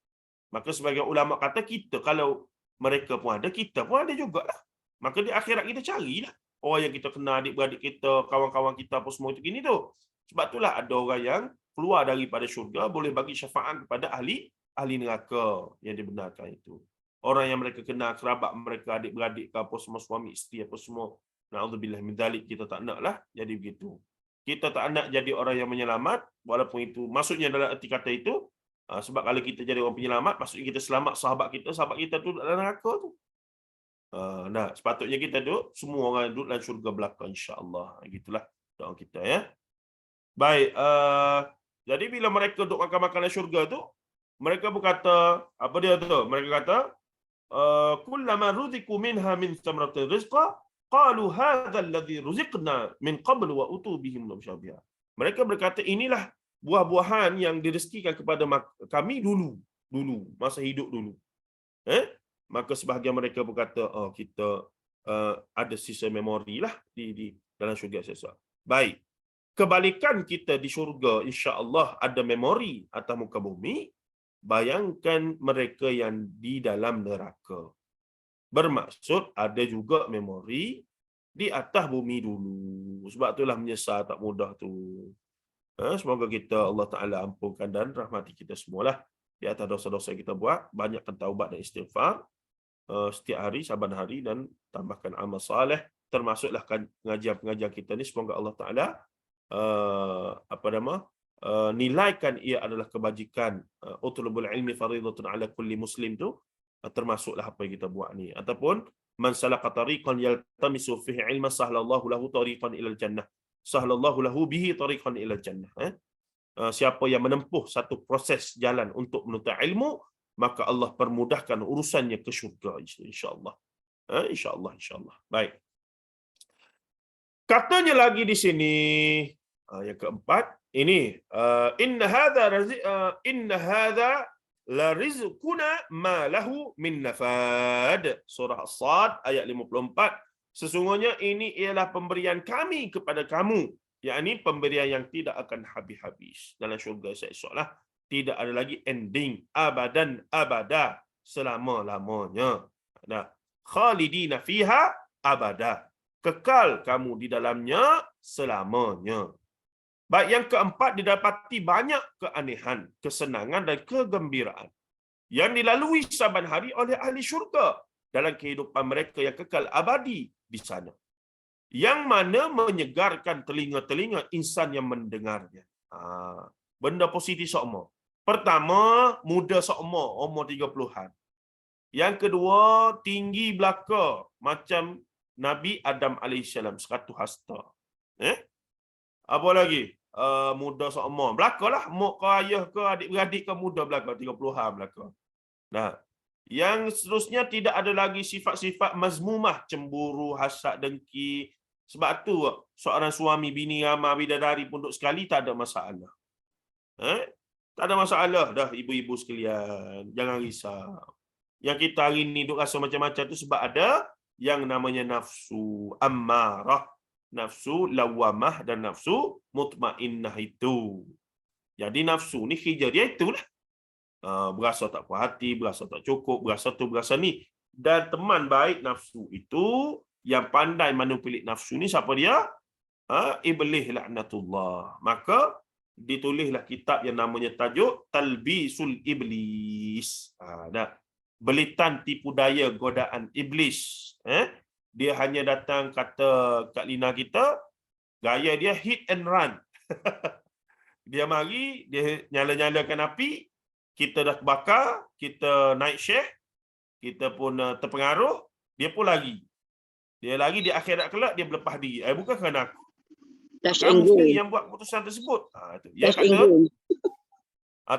B: Maka sebagai ulama kata kita kalau mereka pun ada, kita pun ada jugalah. Maka di akhirat kita carilah orang yang kita kenal, adik-beradik kita, kawan-kawan kita apa semua itu gini tu. Sebab itulah ada orang yang keluar daripada syurga boleh bagi syafaat kepada ahli neraka yang dibenarkan itu. Orang yang mereka kenal, kerabat mereka, adik-beradik ke apa semua, suami isteri apa semua. Na'udzubillah min dzalik, kita tak naklah jadi begitu. Kita tak nak jadi orang yang menyelamat, walaupun itu maksudnya dalam erti kata itu, sebab kalau kita jadi orang penyelamat, maksudnya kita selamat sahabat kita tu dalam neraka tu. Nah, sepatutnya kita duduk, semua orang duduk dalam syurga belaka, insya-Allah. Gitulah doa kita ya. Baik, jadi bila mereka duduk makan-makan dalam syurga tu, mereka berkata, apa dia tu? Mereka kata, kullama ruziqu minha min thamaratir rizqa, qalu hadzal ladzi ruziqna min qabl wa utu bihi mutasyabiha. Mereka berkata inilah buah-buahan yang direzekikan kepada kami dulu masa hidup dulu. Maka sebahagian mereka berkata, kita ada sisa memori lah di dalam syurga sesa. Baik. Kebalikan kita di syurga, insya-Allah ada memori atas muka bumi. Bayangkan mereka yang di dalam neraka. Bermaksud ada juga memori di atas bumi dulu. Sebab itulah menyesal tak mudah tu. Semoga kita Allah Ta'ala ampunkan dan rahmati kita semualah di atas dosa-dosa yang kita buat. Banyakkan taubat dan istighfar setiap hari, saban hari, dan tambahkan amal saleh. Termasuklah pengajian-pengajian kita ni. Semoga Allah Ta'ala nilaikan ia adalah kebajikan. Utlubul ilmi faridatun ala kulli muslim tu, termasuklah apa yang kita buat ni. Ataupun man salaka tariqan yaltamisu fihi ilma sahlallahu lahu tariqan ilal jannah. Sahlallahu lahu bihi tariqan ilal jannah. Siapa yang menempuh satu proses jalan untuk menuntut ilmu, maka Allah permudahkan urusannya ke syurga, insya-Allah. Insya-Allah. Baik. Katanya lagi di sini yang keempat, ini inna hadza la rizquna ma lahu min nafad. Surah As-Sad ayat 54. Sesungguhnya ini ialah pemberian kami kepada kamu, yakni pemberian yang tidak akan habis-habis. Dalam syurga esok-esoklah tidak ada lagi ending, abadan abada, selama-lamanya. Nah, khalidina fiha abada. Kekal kamu di dalamnya selamanya. Baik, yang keempat, didapati banyak keanehan, kesenangan dan kegembiraan yang dilalui saban hari oleh ahli syurga dalam kehidupan mereka yang kekal abadi di sana. yang mana menyegarkan telinga-telinga insan yang mendengarnya. Benda positif sokmo. Pertama, muda sokmo, umur 30-an. Yang kedua, tinggi belaka macam Nabi Adam AS, 100 hasta. Apa lagi? Muda sokmo. Belaka lah. Mak ke ayah ke adik-beradik ke muda belaka. 30-an belaka. Nah, yang seterusnya tidak ada lagi sifat-sifat mazmumah, cemburu, hasad, dengki. Sebab tu seorang suami bini ramai bidadari pun duduk sekali tak ada masalah. Tak ada masalah dah ibu-ibu sekalian. Jangan risau. Yang kita hari ni duk rasa macam-macam tu sebab ada yang namanya nafsu ammarah, nafsu lawamah dan nafsu mutmainnah itu. Jadi nafsu ni kerja dia itulah. Berasa tak puas hati, berasa tak cukup, berasa tu, berasa ni. Dan teman baik nafsu itu, yang pandai manipulate nafsu ni, siapa dia? Iblis laknatullah. Maka ditulislah kitab yang namanya tajuk Talbisul Iblis. Belitan tipu daya godaan iblis. Dia hanya datang kata kat lina kita, gaya dia hit and run. Dia mari, dia nyala-nyalakan api, kita dah terbakar, kita naik syekh, kita pun terpengaruh, dia pun lari. Dia lari di akhirat kelak, dia berlepas diri. Bukan kerana aku. Kamu sendiri yang buat keputusan tersebut. Dia kata,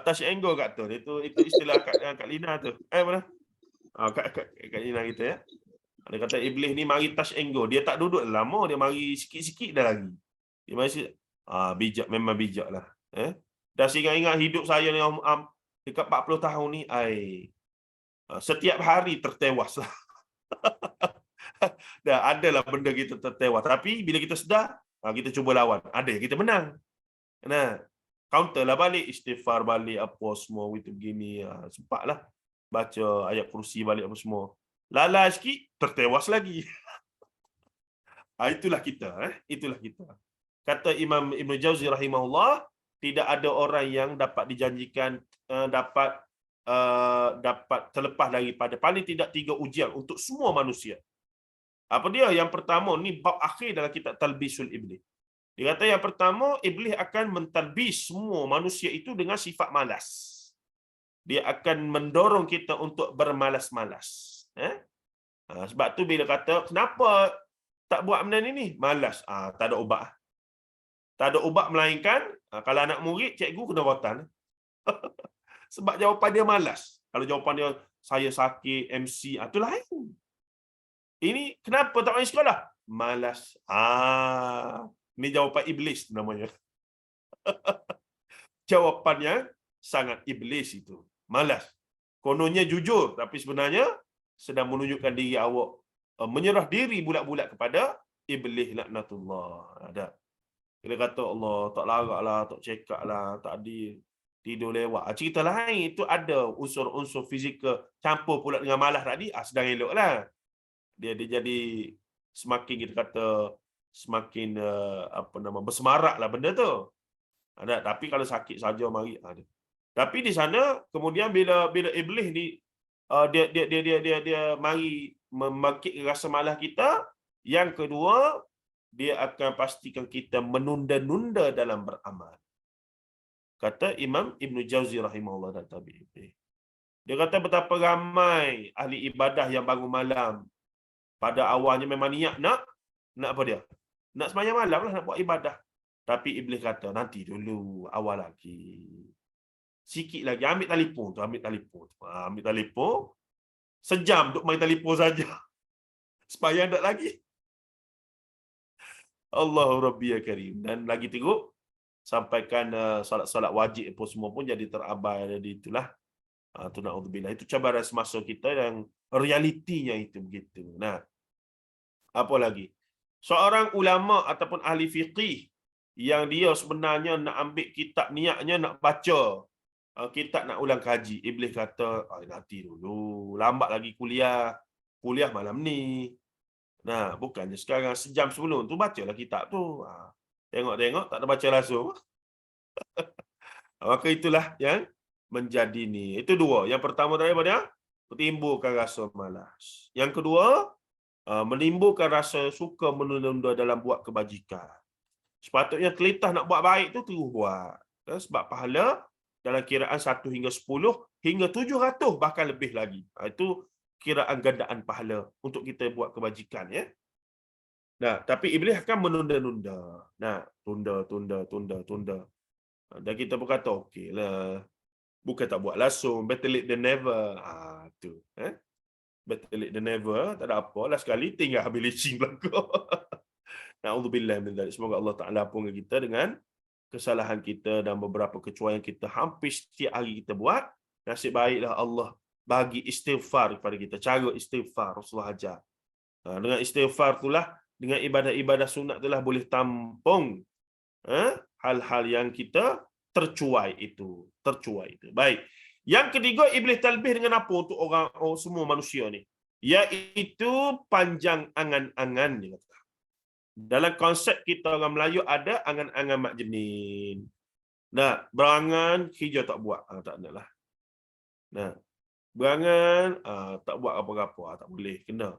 B: touch and go kat tu. Itu istilah kat Lina tu. Mana? Kat Lina kita ya. Dia kata iblis ni mari touch and go. Dia tak duduk lama, dia mari sikit-sikit dah lagi. Dia mari bijak, memang bijak lah. Dah ingat hidup saya ni dekat 40 tahun ni, setiap hari tertewas lah. Dah adalah benda kita tertewas. Tapi bila kita sedar, kita cuba lawan. Ada kita menang. Nah, counter lah balik, istighfar balik, apa semua itu begini. Sempatlah baca ayat kursi balik apa semua. Lalai sikit, tertewas lagi. Itulah kita. Itulah kita. Kata Imam Ibn Jauzi rahimahullah, tidak ada orang yang dapat dijanjikan dapat terlepas daripada paling tidak 3 ujian untuk semua manusia. Apa dia? Yang pertama, ni bab akhir dalam kitab Talbisul Iblis. Dia kata yang pertama, iblis akan mentalbis semua manusia itu dengan sifat malas. Dia akan mendorong kita untuk bermalas-malas. Sebab tu bila kata, kenapa tak buat benda ni? Malas. Tak ada ubat. Tak ada ubat melainkan, kalau anak murid, cikgu kena rotan. Sebab jawapan dia malas. Kalau jawapan dia, saya sakit, MC, itu lain. Ini kenapa tak main sekolah? Malas. Ini jawapan iblis namanya. Jawapannya sangat iblis itu. Malas. Kononnya jujur, tapi sebenarnya sedang menunjukkan diri awak menyerah diri bulat-bulat kepada iblis laknatullah. Ada. Dia kata Allah tak larak lah, tak cekak lah, tak adil, tidur lewat. Cerita lain itu ada unsur-unsur fizikal campur pula dengan malas tadi, sedang elok lah. Dia jadi semakin kita kata semakin bersemarak lah benda tu. Ada. Tapi kalau sakit saja mari ada. Tapi di sana kemudian bila iblis ni dia mari membangkit rasa malas kita, yang kedua dia akan pastikan kita menunda-nunda dalam beramal. Kata Imam Ibn Jauzi rahimahullah dan tabi'in. Dia kata betapa ramai ahli ibadah yang bangun malam. Pada awalnya memang niat nak apa dia? Nak sembahyang malam lah, nak buat ibadah. Tapi iblis kata, nanti dulu, awal lagi. Sikit lagi, ambil telefon tu, ambil telefon. Sejam duk main telefon saja. Sembahyang tak lagi. Allahu Rabbi ya Karim. Dan lagi teruk, sampaikan solat-solat wajib pun semua pun jadi terabai. Jadi itulah. Tu na'udzubillah. Itu cabaran semasa kita yang realitinya itu begitu. Nah, apa lagi? Seorang ulama ataupun ahli fiqih yang dia sebenarnya nak ambil kitab, niatnya nak baca kitab, nak ulang kaji. Iblis kata, nanti dulu, lambat lagi kuliah malam ni. Nah, bukannya sekarang, sejam sebelum tu bacalah kitab tu. Tengok-tengok tak ada baca langsung. Maka itulah yang menjadi ni. Itu dua. Yang pertama daripada menimbulkan rasa malas. Yang kedua, menimbulkan rasa suka menunda-nunda dalam buat kebajikan. Sepatutnya telitah nak buat baik tu terus buat. Sebab pahala dalam kiraan 1 hingga 10 hingga 700 bahkan lebih lagi. Itu kiraan gandaan pahala untuk kita buat kebajikan, ya. Nah, tapi iblis akan menunda-nunda. Nah, tunda. Dan kita pun kata, okeylah. Bukan tak buat langsung, better late than never. Tu. Better late than never, tak ada apa lah sekali tinggal habis licin belaka. Na'udzubillah min dzalik. Semoga Allah Taala ampunkan kita dengan kesalahan kita dan beberapa kecuaian kita hampir setiap hari kita buat. Nasib baiklah Allah bagi istighfar kepada kita. Cara istighfar Rasulullah ajar. Dengan istighfar itulah, dengan ibadah-ibadah sunat itulah boleh tampung hal-hal yang kita tercuai itu. Baik. Yang ketiga, iblis talbih dengan apa untuk orang semua manusia ni? Iaitu panjang angan-angan dia kata. Dalam konsep kita orang Melayu ada angan-angan mak jenin. Nah, berangan hijau tak buat, tak naklah. Nah, berangan tak buat apa-apa, tak boleh, kena.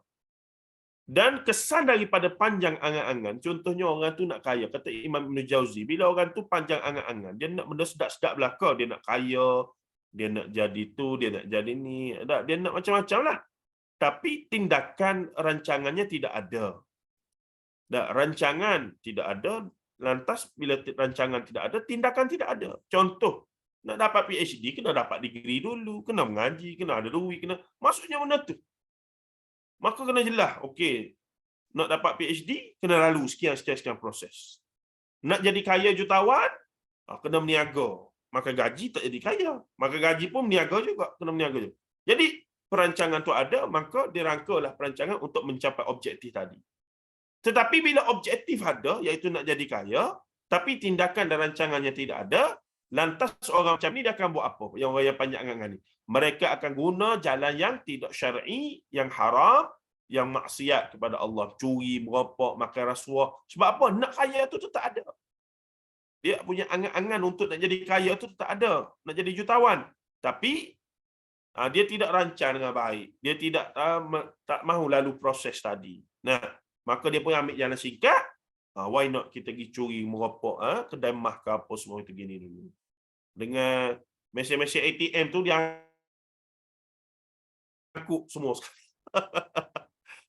B: Dan kesan daripada panjang angan-angan, contohnya orang tu nak kaya, kata Imam Ibn Jauzi, bila orang tu panjang angan-angan, dia nak benda sedap-sedap belaka, dia nak kaya, dia nak jadi tu, dia nak jadi ni, dia nak macam-macam lah. Tapi tindakan rancangannya tidak ada. Rancangan tidak ada, lantas bila rancangan tidak ada, tindakan tidak ada. Contoh, nak dapat PhD, kena dapat degree dulu, kena mengaji, kena ada duit, maksudnya benda tu. Maka kena jelas, okey, nak dapat PhD, kena lalu sekian proses. Nak jadi kaya jutawan, kena meniaga. Maka gaji tak jadi kaya. Maka gaji pun meniaga juga, kena meniaga juga. Jadi, perancangan tu ada, maka dirangkalah perancangan untuk mencapai objektif tadi. Tetapi bila objektif ada, iaitu nak jadi kaya, tapi tindakan dan rancangannya tidak ada, lantas orang macam ni dia akan buat apa? Yang orang yang panjang angan ni. Mereka akan guna jalan yang tidak syar'i, yang haram, yang maksiat kepada Allah. Curi, merokok, makan rasuah. Sebab apa? Nak kaya tu tak ada. Dia punya angan-angan untuk nak jadi kaya tu tak ada. Nak jadi jutawan. Tapi, dia tidak rancang dengan baik. Dia tidak tak mahu lalu proses tadi. Nah, maka dia pun ambil jalan singkat. Why not kita pergi curi, merokok, kedai mah ke apa semua itu gini dulu. Dengan mesin-mesin ATM tu dia angkut semua sekali.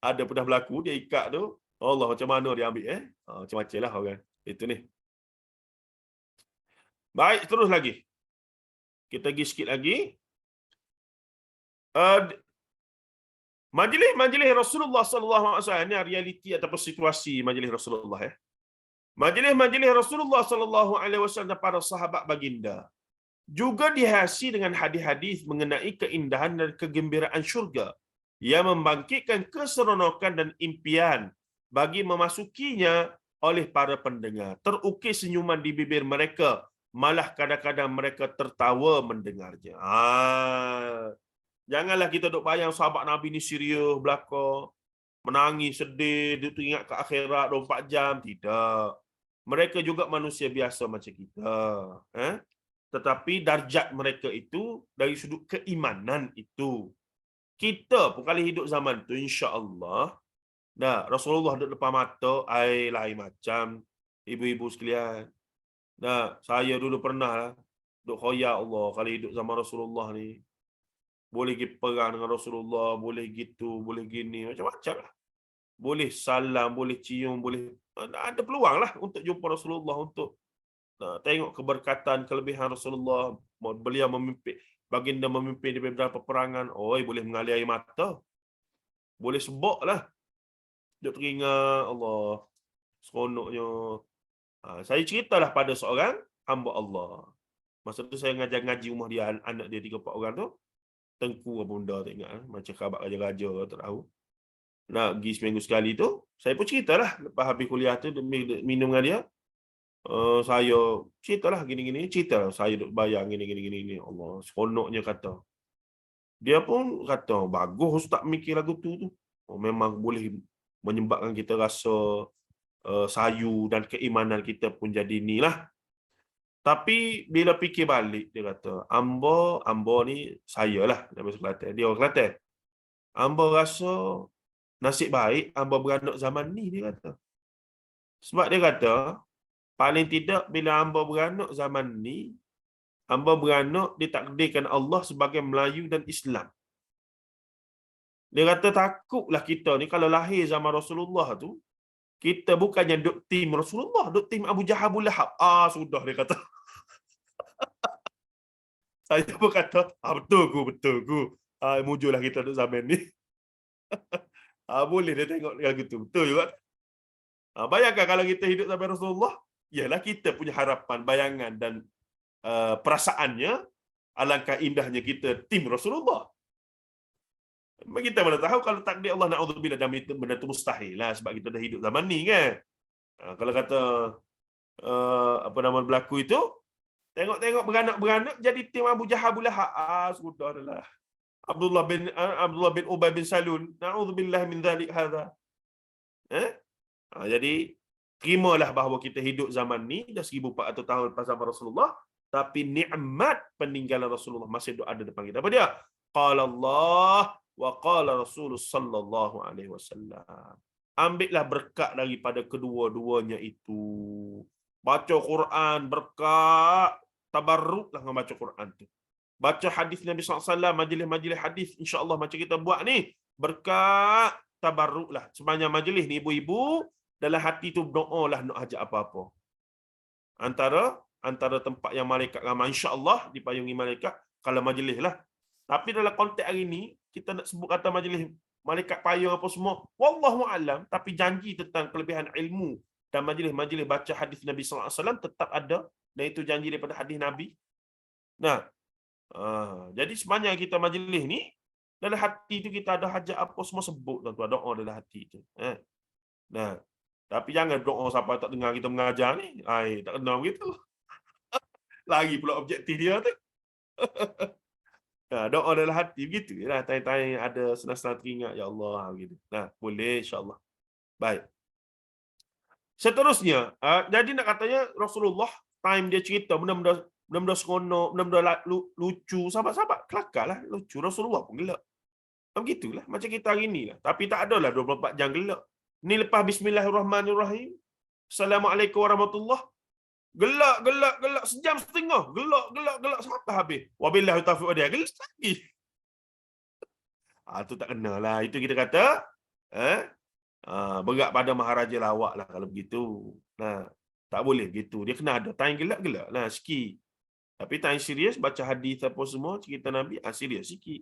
B: Ada pernah berlaku, dia ikat tu. Allah, macam mana dia ambil? Macam-macam lah orang. Itu ni. Baik, terus lagi. Kita pergi sikit lagi. Majlis Rasulullah SAW ini realiti ataupun situasi majlis Rasulullah. Majlis Rasulullah SAW dan para sahabat baginda juga dihiasi dengan hadis-hadis mengenai keindahan dan kegembiraan syurga yang membangkitkan keseronokan dan impian bagi memasukinya oleh para pendengar. Terukir senyuman di bibir mereka, malah kadang-kadang mereka tertawa mendengarnya. Janganlah kita duk bayang sahabat Nabi ni serius belaka, menangis, sedih, dia teringat ke akhirat 24 jam. Tidak. Mereka juga manusia biasa macam kita. Tetapi darjat mereka itu dari sudut keimanan itu. Kita pun kali hidup zaman tu, insya-Allah, Rasulullah duduk depan mata, air lain macam ibu-ibu sekalian. Saya dulu pernah duk khoyak Allah kali hidup zaman Rasulullah ni. Boleh pergi perang dengan Rasulullah, boleh gitu, boleh gini, macam-macam lah. Boleh salam, boleh cium, boleh ada peluang lah untuk jumpa Rasulullah, untuk tengok keberkatan, kelebihan Rasulullah. Beliau memimpin, baginda memimpin di beberapa perangan. Boleh mengalir air mata. Boleh sebok lah. Duk teringat Allah. Seronoknya. Saya ceritalah pada seorang hamba Allah. Masa tu saya ngaji rumah dia, anak dia 3-4 orang tu. Tengku apa benda tak ingat, macam khabar raja-raja tak tahu. Nak pergi seminggu sekali tu, saya pun ceritalah lepas habis kuliah tu minum dengan dia. Saya ceritalah gini-gini, cerita saya duk bayang gini. Allah, seronoknya kata. Dia pun kata, bagus tak mikir lagu tu. Memang boleh menyebabkan kita rasa sayu dan keimanan kita pun jadi inilah. Tapi bila fikir balik, dia kata, Ambo ni saya lah, dia bahasa Kelantan. Dia orang Kelantan. Ambo rasa nasib baik hamba beranak zaman ni, dia kata. Sebab dia kata, paling tidak bila hamba beranak zaman ni, hamba beranak ditakdirkan Allah sebagai Melayu dan Islam. Dia kata takutlah kita ni kalau lahir zaman Rasulullah tu, kita bukannya duk tim Rasulullah, duk tim Abu Jahal Abu Lahab. Sudah dia kata. Saya pun kata, betul ku. Mujurlah kita duk zaman ni. Boleh dia tengok lagu tu. Betul juga. Bayangkan kalau kita hidup zaman Rasulullah, ialah kita punya harapan, bayangan dan perasaannya, alangkah indahnya kita tim Rasulullah. Kita mana tahu kalau takdir Allah na'udzubillah dan benda itu mustahil lah, sebab kita dah hidup zaman ni kan. Kalau kata apa nama berlaku itu, tengok-tengok beranak-beranak jadi tim Abu Jahal Abu Lahab. Sudah adalah. Abdullah bin Ubay bin Salul, na'udzubillah min dzalik hadza. Jadi terimalah bahawa kita hidup zaman ni dah 1400 tahun lepas zaman Rasulullah, tapi nikmat peninggalan Rasulullah masih ada depan kita. Apa dia? Qala Allah wa qala Rasulullah sallallahu alaihi wasallam. Ambillah berkat daripada kedua-duanya itu. Baca Quran berkat, tabarruklah dengan baca Quran tu. Baca hadis Nabi SAW, majlis-majlis hadis, insya-Allah macam kita buat ni, berkat, tabarruklah. Sepanjang majlis ni ibu-ibu, dalam hati tu berdoalah nak hajat apa-apa. Antara tempat yang malaikat ramai, insya-Allah dipayungi malaikat kalau majlis lah. Tapi dalam konteks hari ni, kita nak sebut kata majlis malaikat payung apa semua, wallahu alam, tapi janji tentang kelebihan ilmu dan majlis-majlis baca hadis Nabi SAW tetap ada, dan itu janji daripada hadis Nabi. Nah, jadi sepanjang kita majlis ni, dalam hati tu kita ada hajat apa semua sebut tuan-tuan, doa dalam hati tu. Nah, tapi jangan doa sampai tak dengar kita mengajar ni. Tak kena begitu. Lagi pula objektif dia tu. Doa dalam hati begitu lah. Tanya-tanya ada senang-senang teringat, ya Allah gitu. Nah, boleh insya-Allah. Baik. Seterusnya, jadi nak katanya Rasulullah time dia cerita benda-benda seronok, benda-benda lucu, sahabat-sahabat kelakarlah lucu, Rasulullah pun gelak. Begitulah macam kita hari ni lah. Tapi tak adalah 24 jam gelak. Ni lepas bismillahirrahmanirrahim, assalamualaikum warahmatullahi, gelak sejam setengah, gelak sampai habis. Wabillahi taufiq wa hidayah, gelak lagi. Tu tak kenalah. Itu kita kata berat pada maharaja lawak lah kalau begitu. Tak boleh begitu. Dia kena ada time gelak lah sikit. Tapi time serius baca hadis apa semua cerita Nabi, serius sikit.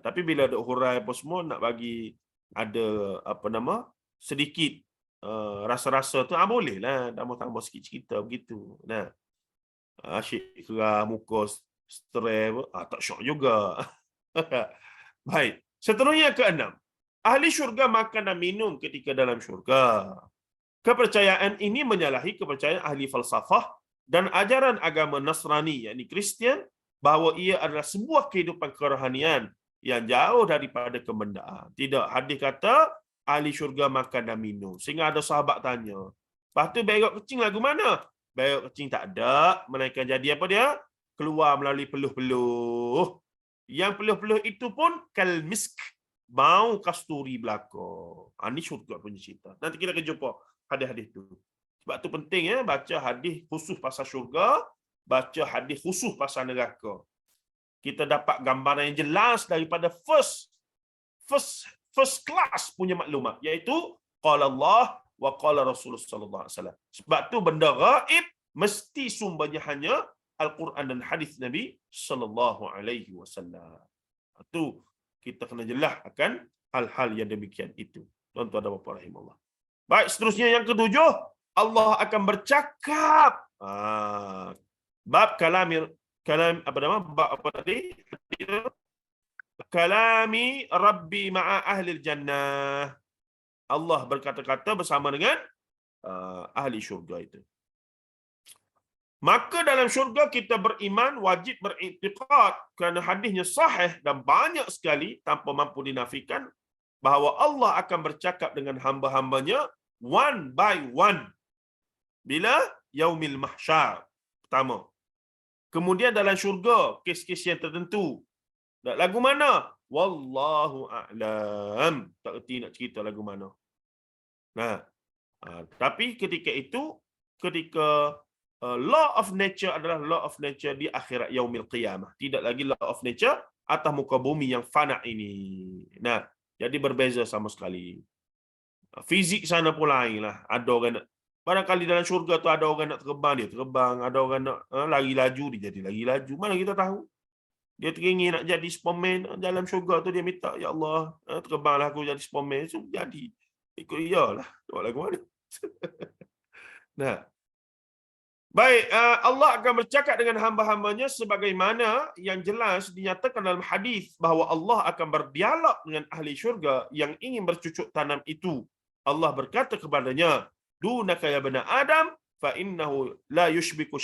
B: Tapi bila ada hurai apa semua nak bagi ada apa nama sedikit rasa-rasa tu boleh lah, tambah-tambah sikit cerita begitu. Asyik kerah muka stres tak syok juga. Baik, seterusnya ke-6. Ahli syurga makan dan minum ketika dalam syurga. Kepercayaan ini menyalahi kepercayaan ahli falsafah dan ajaran agama Nasrani, yakni Kristian, bahawa ia adalah sebuah kehidupan kerohanian yang jauh daripada kebendaan. Tidak, hadis kata ahli syurga makan dan minum. Sehingga ada sahabat tanya, lepas tu berok kecing lagu mana? Berok kecing tak ada, melainkan jadi apa dia? Keluar melalui peluh-peluh. Yang peluh-peluh itu pun kalmisk, bau kasturi belakang. Ini syurga punya cerita. Nanti kita akan jumpa hadis-hadis tu. Sebab tu penting baca hadis khusus pasal syurga, baca hadis khusus pasal neraka. Kita dapat gambaran yang jelas daripada first class punya maklumat, iaitu qala Allah wa qala Rasulullah sallallahu alaihi wasallam. Sebab tu benda gaib mesti sumbernya hanya Al-Quran dan hadis Nabi sallallahu alaihi wasallam. Itu kita kena jelas akan hal-hal yang demikian itu. Tuan-tuan dan puan-puan rahimahullah. Baik, seterusnya yang ketujuh, Allah akan bercakap. Bab kalam apa nama? Bab apa tadi? Kalami Rabbi ma'a ahli jannah. Allah berkata-kata bersama dengan ahli syurga itu. Maka dalam syurga kita beriman, wajib beriktikad kerana hadisnya sahih dan banyak sekali tanpa mampu dinafikan bahawa Allah akan bercakap dengan hamba-hambanya one by one. Bila? Yaumil mahsyar. Pertama. Kemudian dalam syurga, kes-kes yang tertentu. Lagu mana? Wallahu a'lam. Tak erti nak cerita lagu mana. Nah, tapi ketika itu, ketika law of nature adalah law of nature di akhirat yaumil qiyamah. Tidak lagi law of nature atas muka bumi yang fana ini. Nah, jadi berbeza sama sekali. Fizik sana pun lain lah. Ada orang nak, barangkali dalam syurga tu ada orang nak terbang, dia terbang. Ada orang nak lari laju, dia jadi lari laju. Mana kita tahu? Dia teringin nak jadi Superman dalam syurga tu, dia minta, ya Allah, terbanglah aku jadi Superman. So, jadi. Ikut dia lah. Tengok lagu mana. Nah, baik, Allah akan bercakap dengan hamba-hambanya sebagaimana yang jelas dinyatakan dalam hadis bahawa Allah akan berdialog dengan ahli syurga yang ingin bercucuk tanam itu. Allah berkata kepadanya, dunaka ya bani Adam fa innahu la yushbiku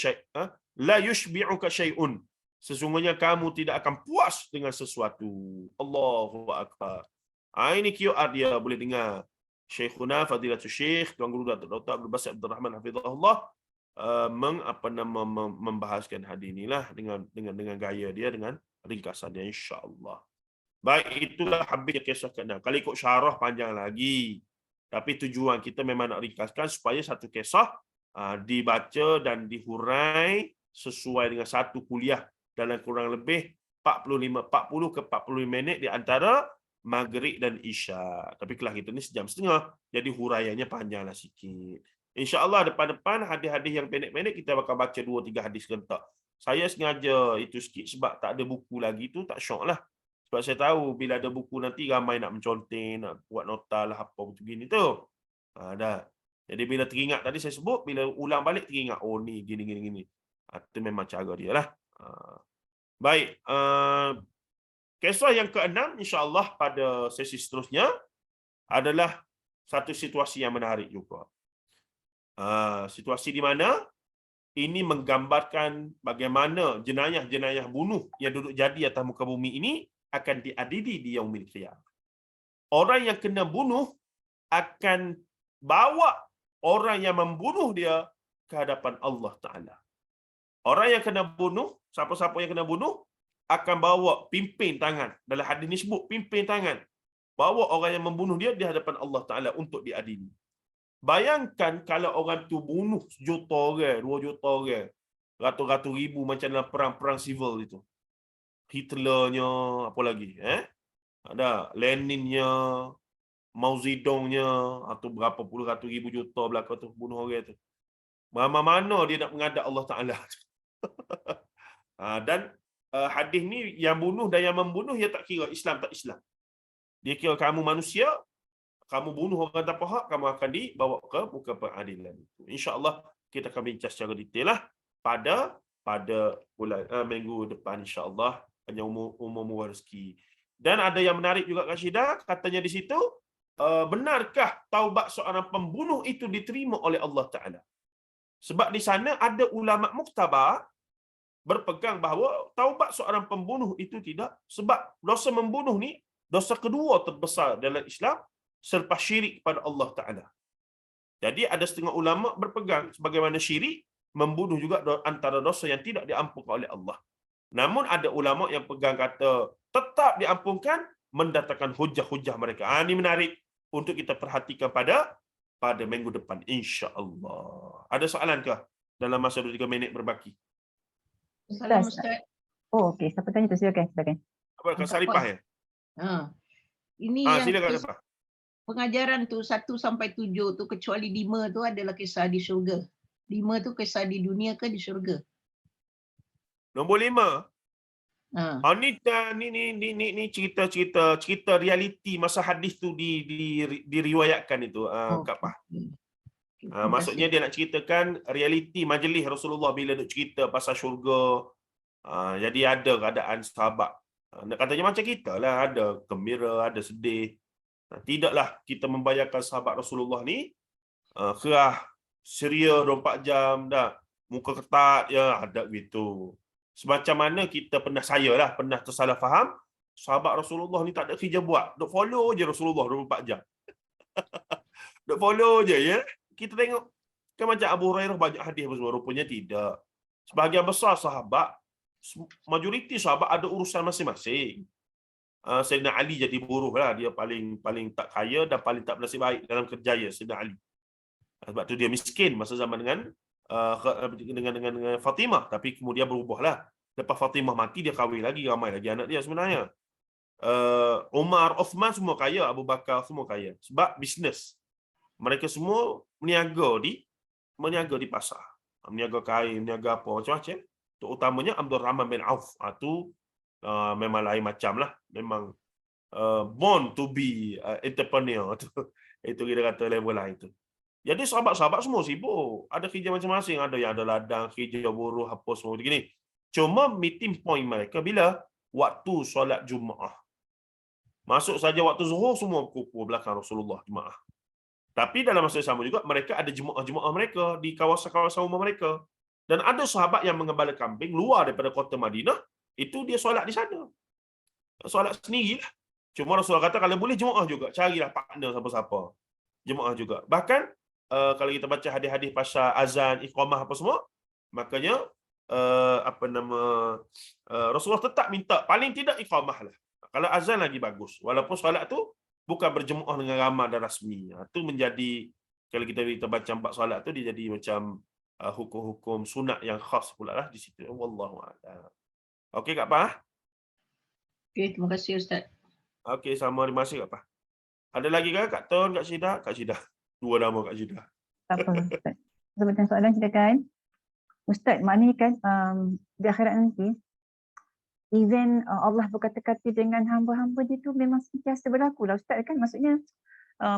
B: la yushbi'uka syai'un. Sesungguhnya kamu tidak akan puas dengan sesuatu. Allahu akbar. Ini QR dia boleh dengar. Syekhuna Fadilatul Syekh Tuan Guru Dr. Abdul Basit Abdul Rahman hafizahullah membahaskan hadis inilah dengan gaya dia, dengan ringkasan dia, insya-Allah. Baik, itulah habis kisah ke-6. Kalau ikut syarah panjang lagi. Tapi tujuan kita memang nak ringkaskan supaya satu kisah dibaca dan dihurai sesuai dengan satu kuliah dalam kurang lebih 40 ke 45 minit di antara Maghrib dan Isya. Tapi kelas kita ni sejam setengah, jadi huraiannya panjanglah sikit. InsyaAllah depan-depan hadis-hadis yang pendek-pendek kita bakal baca 2-3 hadis serentak. Saya sengaja itu sikit sebab tak ada buku lagi tu, tak syok lah. Sebab saya tahu bila ada buku nanti ramai nak menconteng, nak buat nota lah apa macam gini tu. Dah. Jadi bila teringat tadi saya sebut, bila ulang balik teringat, oh ni gini. Itu memang cara dia lah. Baik. Kisah yang ke-6 insya-Allah pada sesi seterusnya adalah satu situasi yang menarik juga. Situasi di mana ini menggambarkan bagaimana jenayah-jenayah bunuh yang duduk jadi atas muka bumi ini akan diadili di yaumil qiyamah. Orang yang kena bunuh akan bawa orang yang membunuh dia ke hadapan Allah Ta'ala. Orang yang kena bunuh, siapa-siapa yang kena bunuh, akan bawa pimpin tangan. Dalam hadis ni sebut pimpin tangan. Bawa orang yang membunuh dia di hadapan Allah Ta'ala untuk diadili. Bayangkan kalau orang tu bunuh 1 juta orang, 2 juta orang, ratus-ratus ribu macam dalam perang-perang civil itu. Hitlernya, apa lagi? Ada Leninnya, Mao Zedongnya, atau berapa puluh ratus ribu juta belakang tu bunuh orang tu. Mana dia nak menghadap Allah Ta'ala. Dan hadis ni yang bunuh dan yang membunuh dia tak kira Islam tak Islam. Dia kira kamu manusia, kamu bunuh orang tanpa hak, kamu akan dibawa ke muka pengadilan. InsyaAllah kita akan bincang secara detail lah pada bulan minggu depan insyaAllah, hanya umur rezeki. Dan ada yang menarik juga Kak Syida, katanya di situ, benarkah taubat seorang pembunuh itu diterima oleh Allah Ta'ala? Sebab di sana ada ulama muktabar berpegang bahawa taubat seorang pembunuh itu tidak, sebab dosa membunuh ni dosa kedua terbesar dalam Islam selepas syirik kepada Allah Ta'ala. Jadi ada setengah ulama berpegang sebagaimana syirik, membunuh juga antara dosa yang tidak diampunkan oleh Allah. Namun ada ulama yang pegang kata tetap diampunkan mendatangkan hujah-hujah mereka. Ini menarik untuk kita perhatikan pada minggu depan insya-Allah. Ada soalankah dalam masa 2-3 minit berbaki?
C: Salam Ustaz.
A: Oh, okey. Siapa tanya tu? Silakan.
B: Apa Kak Saripah ya?
C: Ini yang
B: silakan Saripah.
C: Pengajaran tu 1 sampai 7 tu, kecuali 5 tu adalah kisah di syurga. 5 tu kisah di dunia ke di syurga?
B: Nombor 5. Ni cerita realiti masa hadis tu diriwayatkan itu Kak Pah. Maksudnya dia nak ceritakan realiti majlis Rasulullah bila duk cerita pasal syurga. Jadi ada keadaan sahabat. Nak katanya macam kita lah, ada gembira, ada sedih. Tidaklah kita membayangkan sahabat Rasulullah ni kerah seria 24 jam dah, muka ketat ya, ada gitu. Semacam mana kita pernah tersalah faham, sahabat Rasulullah ni tak ada kerja buat, duk follow je Rasulullah 24 jam. Duk follow je ya. Kita tengok kan macam Abu Hurairah banyak hadis apa semua, rupanya tidak. Sebahagian besar sahabat, majoriti sahabat ada urusan masing-masing. Sayyidina Ali jadi buruh lah. Dia paling tak kaya dan paling tak bernasib baik dalam kerjaya Sayyidina Ali. Sebab tu dia miskin masa zaman dengan Fatimah, tapi kemudian berubahlah. Lepas Fatimah mati dia kahwin lagi, ramai lagi anak dia sebenarnya. Umar, Uthman semua kaya, Abu Bakar semua kaya sebab bisnes. Mereka semua meniaga di pasar. Meniaga kain, meniaga apa macam-macam. Terutamanya Abdul Rahman bin Auf. Tu memang lain macam lah. Memang born to be entrepreneur tu. Itu kita kata level lain tu. Jadi sahabat-sahabat semua sibuk. Ada kerja masing-masing. Ada yang ada ladang, kerja buruh, apa semua begini. Cuma meeting point mereka bila? Waktu solat Jumaat. Masuk saja waktu zuhur, semua berkumpul belakang Rasulullah Jumaat. Tapi dalam masa yang sama juga, mereka ada Jumaat-Jumaat mereka di kawasan-kawasan rumah mereka. Dan ada sahabat yang mengembala kambing luar daripada kota Madinah, itu dia solat di sana. Solat sendirilah. Cuma Rasulullah kata, kalau boleh Jumaat juga. Carilah partner siapa-siapa. Jumaat juga. Bahkan, kalau kita baca hadis-hadis pasal azan, iqamah apa semua, makanya Rasulullah tetap minta paling tidak iqamah lah. Kalau azan lagi bagus. Walaupun solat tu bukan berjemaah dengan ramai dan rasmi. Itu menjadi, kalau kita baca 4 solat tu, dia jadi macam hukum-hukum sunat yang khas pula lah di situ. Wallahu'alam. Okey Kak Pah?
C: Okey, terima kasih Ustaz.
B: Okey, sama, terima kasih Kak Pah. Ada lagi ke Kak Ton, Kak Syida? Kak Syida. 2 nama Kak Syida.
A: Tak apa, Ustaz. Sebenarnya soalan silakan. Ustaz, maknanya kan di akhirat nanti, event Allah berkata-kata dengan hamba-hamba dia tu memang sentiasa berlaku lah Ustaz kan. Maksudnya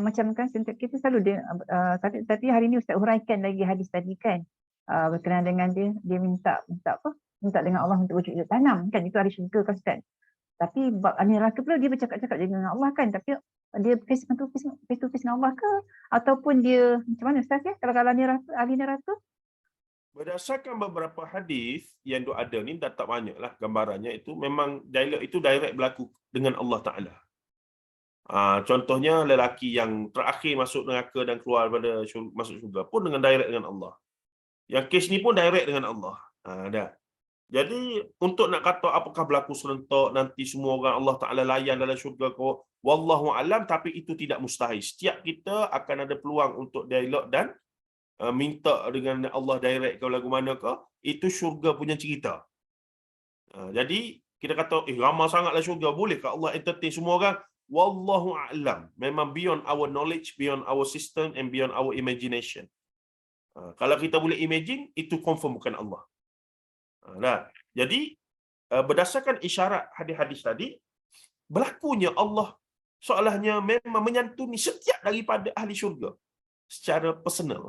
A: macam kan kita selalu tapi hari ni Ustaz huraikan lagi hadis tadi kan. Berkenaan dengan dia minta apa? Minta dengan Allah untuk bercocok tanam kan. Itu hari syurga kan Ustaz. Tapi bab ahli neraka pula dia bercakap-cakap dengan Allah kan. Tapi dia face to face dengan Allah ke? Ataupun dia macam mana Ustaz ya? Kalau ahli neraka?
B: Berdasarkan beberapa hadis yang ada ni, tak banyak lah gambarannya, itu memang dialog itu direct berlaku dengan Allah Ta'ala. Contohnya lelaki yang terakhir masuk neraka dan keluar daripada masuk syurga pun dengan direct dengan Allah. Yang kes ni pun direct dengan Allah. Dah. Jadi untuk nak kata apakah berlaku serentak nanti semua orang Allah Ta'ala layan dalam syurga ke, wallahu alam, tapi itu tidak mustahil. Setiap kita akan ada peluang untuk dialog dan minta dengan Allah direct ke lagu mana ke, itu syurga punya cerita. Jadi kita kata ramai sangatlah syurga, bolehkah Allah entertain semua orang? Wallahu a'lam. Memang beyond our knowledge, beyond our system and beyond our imagination. Kalau kita boleh imagine, itu confirm bukan Allah. Nah, jadi berdasarkan isyarat hadis-hadis tadi, berlakunya Allah seolahnya memang menyantuni setiap daripada ahli syurga secara personal.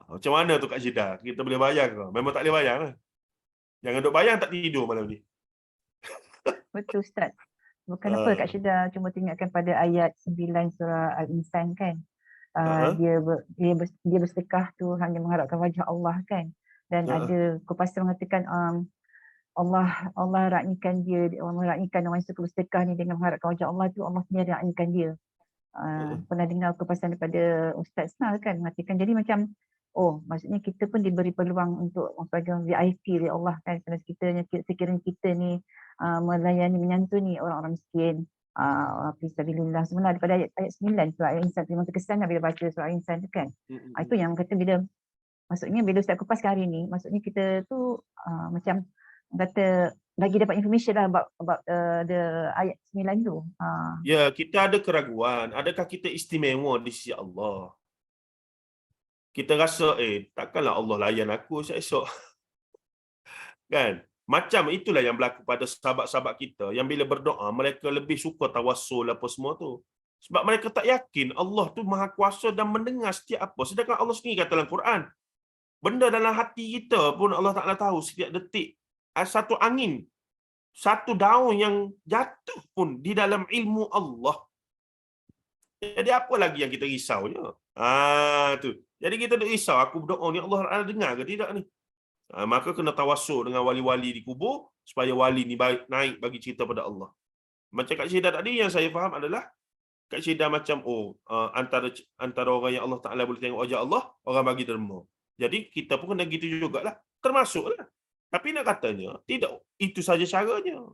B: Macam mana tu Kak Syida? Kita boleh bayang ke? Memang tak boleh bayang lah. Jangan duk bayang tak tidur malam ni.
A: Betul Ustaz. Bukan apa Kak Syida cuma ingatkan pada ayat 9 surah Al-Insan kan. Dia bersedekah tu hanya mengharapkan wajah Allah kan. Dan ada kupasan mengatakan Allah raknikan dia, Allah raknikan orang yang suka bersedekah ni dengan mengharapkan wajah Allah tu, Allah sendiri raknikan dia. Pernah dengar kupasan daripada Ustaz Snal kan mengatakan, jadi macam maksudnya kita pun diberi peluang untuk sebagai VIP oleh Allah kan, sekiranya kita ni melayani, menyantuni orang-orang miskin, fisabilillah. Sebenarnya daripada ayat 9 surah Al-Insan, memang terkesan bila baca surah Al-Insan tu kan. Itu yang kata bila Ustaz kupaskan hari ni, maksudnya kita tu macam kata lagi dapat information lah about the ayat 9 tu.
B: Ya, kita ada keraguan. Adakah kita istimewa di sisi Allah? Kita rasa, takkanlah Allah layan aku esok-esok. Kan? Macam itulah yang berlaku pada sahabat-sahabat kita yang bila berdoa, mereka lebih suka tawassul apa semua tu. Sebab mereka tak yakin Allah tu maha kuasa dan mendengar setiap apa. Sedangkan Allah sendiri kata dalam Quran, benda dalam hati kita pun Allah Ta'ala tahu setiap detik. Satu angin, satu daun yang jatuh pun di dalam ilmu Allah. Jadi apa lagi yang kita risaunya? Tu. Jadi kita duk risau, aku berdoa ni Allah Ta'ala dengar ke tidak ni? Maka kena tawassul dengan wali-wali di kubur supaya wali ni naik bagi cerita pada Allah. Macam Kak Syida tadi yang saya faham adalah Kak Syida macam antara orang yang Allah Ta'ala boleh tengok wajah Allah, orang bagi derma. Jadi kita pun kena gitu jugalah. Termasuklah. Tapi nak katanya, tidak itu saja caranya.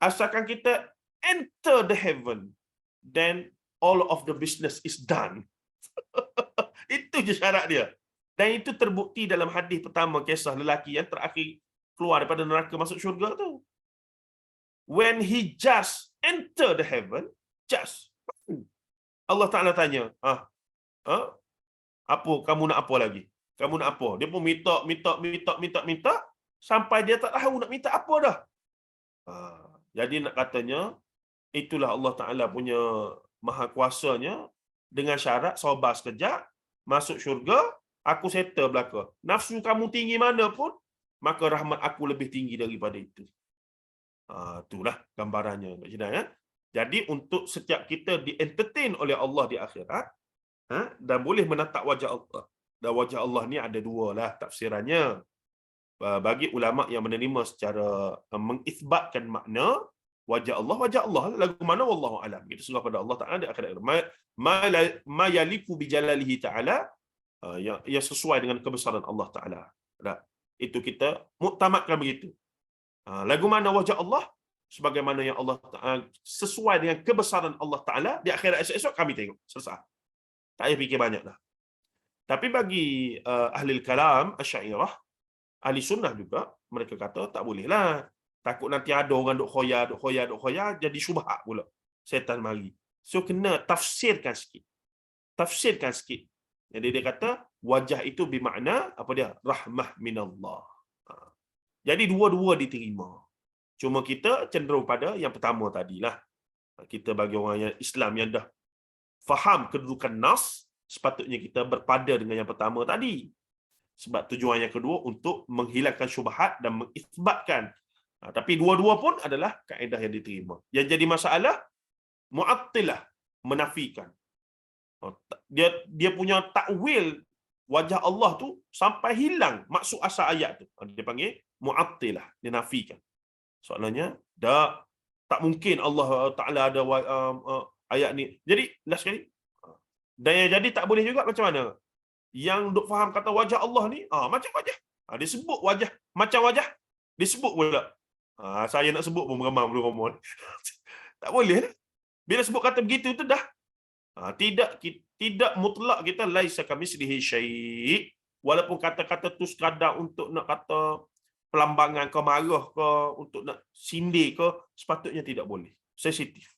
B: Asalkan kita enter the heaven, then all of the business is done. Itu je syarat dia. Dan itu terbukti dalam hadis pertama, kisah lelaki yang terakhir keluar daripada neraka masuk syurga tu. When he just enter the heaven, just Allah Ta'ala tanya, apa kamu nak apa lagi? Kamu nak apa? Dia pun minta sampai dia tak tahu nak minta apa dah. Jadi nak katanya, itulah Allah Ta'ala punya maha kuasanya, dengan syarat sabar sekejap, masuk syurga, aku settle belaka. Nafsu kamu tinggi mana pun, maka rahmat aku lebih tinggi daripada itu. Itulah gambarannya. Ya? Jadi untuk setiap kita di-entertain oleh Allah di akhirat, dan boleh menatap wajah Allah. Dan wajah Allah ni ada dua lah tafsirannya. Bagi ulama yang menerima secara mengisbatkan makna, wajah Allah lagu mana wallahu alam. Kita serah pada Allah Taala di akhirat. Ma yaliku bi jalalihi taala, yang sesuai dengan kebesaran Allah Taala. Itu kita muktamadkan begitu. Lagu mana wajah Allah, sebagaimana yang Allah Taala sesuai dengan kebesaran Allah Taala di akhirat esok kami tengok selesai. Tak payah fikir banyak dah. Tapi bagi ahli kalam Asy'ariyah, ahli sunnah juga, mereka kata tak bolehlah. Takut nanti ada orang duk khoya jadi syubhat pula. Setan mari. So kena tafsirkan sikit. Jadi dia kata wajah itu bermakna apa dia? Rahmah minallah. Jadi dua-dua diterima. Cuma kita cenderung pada yang pertama tadilah. Kita bagi orang yang Islam yang dah faham kedudukan nas, sepatutnya kita berpada dengan yang pertama tadi. Sebab tujuan yang kedua untuk menghilangkan syubhat dan mengisbatkan. Tapi dua-dua pun adalah kaedah yang diterima. Yang jadi masalah, Mu'attilah menafikan. Dia punya takwil wajah Allah tu sampai hilang maksud asal ayat tu. Dia panggil Mu'attilah, dia nafikan. Soalnya, tak mungkin Allah Ta'ala ada ayat ni. Jadi, last sekali. Dan yang jadi tak boleh juga macam mana? Yang duk faham kata wajah Allah ni, macam wajah. Dia sebut wajah, macam wajah. Disebut pula. Saya nak sebut pun meramam dulu Ramon. Tak boleh. Bila sebut kata begitu tu dah. Tidak mutlak kita laisa kamitslihi syai'. Walaupun kata-kata tu sekadar untuk nak kata pelambangan ke, marah ke, untuk nak sindir ke, sepatutnya tidak boleh. Sensitif.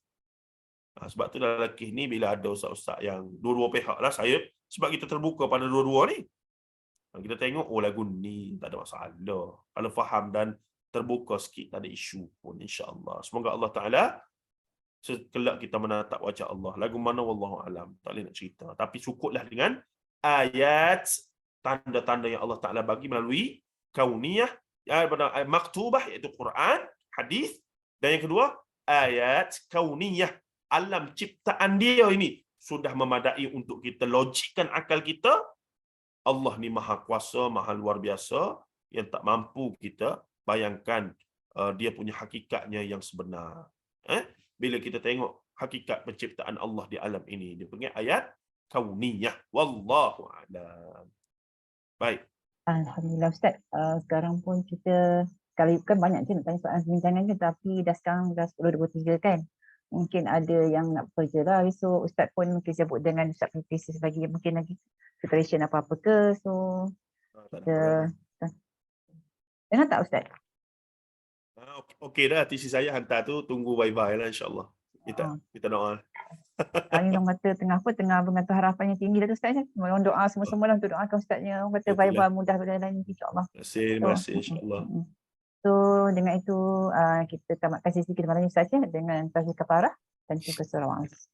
B: Sebab tu dalam kes ni bila ada ustaz-ustaz yang dua-dua pihak lah, saya sebab kita terbuka pada dua-dua ni. Kita tengok lagu ni tak ada masalah. Kalau faham dan terbuka sikit, tak ada isu pun insya-Allah. Semoga Allah Taala sekelak kita menatap wajah Allah. Lagu mana wallahu alam, tak boleh nak cerita. Tapi cukuplah dengan ayat tanda-tanda yang Allah Taala bagi melalui kauniyah, maktubah iaitu Quran, hadis, dan yang kedua ayat kauniyah, alam ciptaan dia ini sudah memadai untuk kita logikkan akal kita. Allah ni maha kuasa, maha luar biasa, yang tak mampu kita bayangkan dia punya hakikatnya yang sebenar. Bila kita tengok hakikat penciptaan Allah di alam ini, dia panggil ayat kauniyah. Wallahu a'lam. Baik.
A: Alhamdulillah Ustaz. Sekarang pun kita, kali kan banyak je nak tanya soalan perbincangan ni, tapi sekarang dah 10.23 kan. Mungkin ada yang nak bekerja lah esok. Ustaz pun mungkin sibuk dengan Ustaz punya thesis lagi. Mungkin lagi preparation apa-apa ke. So, kita... Dengar tak Ustaz?
B: Okey dah, thesis saya hantar tu, tunggu bye-bye lah insya-Allah. Kita doa.
A: Kali orang kata tengah mengata harapan yang tinggi dah tu Ustaz. Orang doa semua-semua lah untuk doakan Ustaznya. Orang kata bye-bye, mudah berjalan insya-Allah.
B: Terima kasih insya-Allah.
A: So dengan itu kita tamatkan sesi kita malam ini Ustaz dengan tasbih kafarah dan juga surah Al-Asr.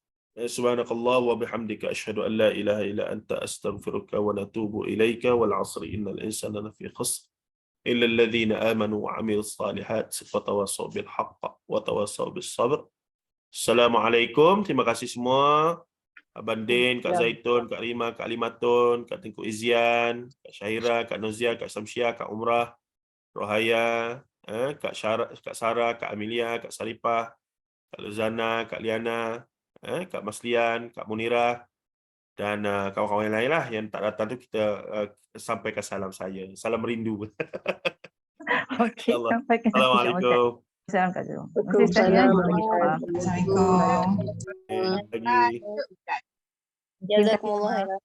B: Subhanakallah wa bihamdika asyhadu an la ilaha illa anta astaghfiruka wa atubu ilaika wal 'asri innal insana lafi khusr illa alladhina amanu wa 'amilus salihat wa tawassaw bil haqq wa tawassaw bis sabr. Assalamualaikum. Terima kasih semua. Abang Din, Kak Zaitun, Kak Rima, Kak Limatun, Kak Tengku Izian, Kak Syahira, Kak Nozia, Kak Samsyah, Kak Umrah, Rohaya, Kak Sarah, Kak Amelia, Kak Saripah, Kak Luzana, Kak Liana, Kak Maslian, Kak Munirah, dan kawan-kawan yang lain lah yang tak datang tu, kita sampaikan salam saya. Salam rindu.
A: Okey, sampaikan.
B: Assalamualaikum.
A: Salam Kak Zul. Terima kasih Ustaz ya. Jumpa lagi insyaAllah.
D: Assalamualaikum.
B: Lagi
D: Jazakumullah khairan.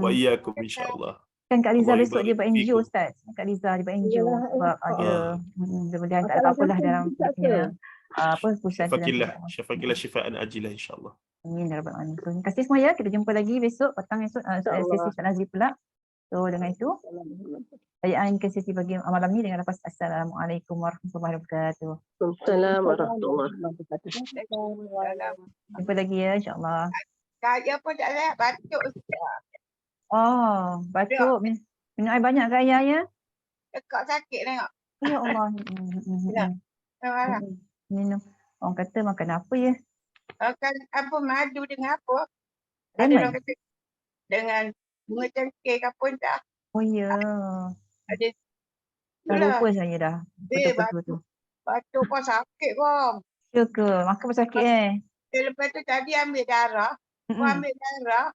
B: wa iyyakum insyaallah.
A: Kan Kak Liza
B: Allah
A: besok dia buat
B: yubarik
A: NGO
B: fikum.
A: Ustaz. Kak Liza dia buat NGO sebab ada mudah-mudahan tak ada apa-apa lah dalam dia punya perusahaan tu nanti.
B: Syafakillah syifaan ajilah insyaallah.
A: Amin ya rabbal alamin. Terima kasih semua ya. Kita jumpa lagi besok petang esok sesi Ustaz Nazri pula. So dengan itu saya akhirkan sesi pagi malam ni dengan lepas Assalamualaikum warahmatullahi wabarakatuh.
D: Waalaikumsalam warahmatullahi wabarakatuh.
A: Jumpa lagi ya insya-Allah.
C: Saya pun tak ada batuk.
A: Oh, batuk minum air banyak ke ayah ya?
C: Dekat sakit tengok.
A: Ya Allah.
C: Mana?
A: Minum. Orang kata makan apa ya?
C: Makan apa madu dengan apa? Ada
A: Lemon.
C: orang kata dengan bunga cengkeh ke pun tak.
A: Oh ya.
C: Ada.
A: Dah lupa saya dah. Betul-betul tu.
C: Batuk pun sakit pun.
A: Ya ke? Makan pun sakit
C: Lepas tu tadi ambil darah. Ambil darah.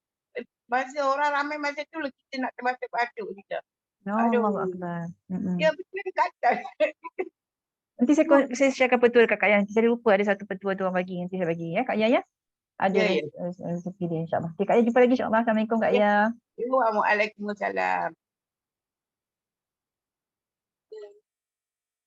C: Masa orang ramai masa tu kita nak terbatuk-batuk juga.
A: Allahu Akbar.
C: Dia betul kata.
A: Nanti saya sharekan petua dekat Kak Ayah. Nanti saya lupa ada satu petua tu orang bagi. Nanti saya bagi ya Kak Ayah ya. Ada resepi dia insyaAllah. Okay, Kak Ayah jumpa lagi insyaAllah. Assalamualaikum Kak Ayah.
C: Waalaikumsalam.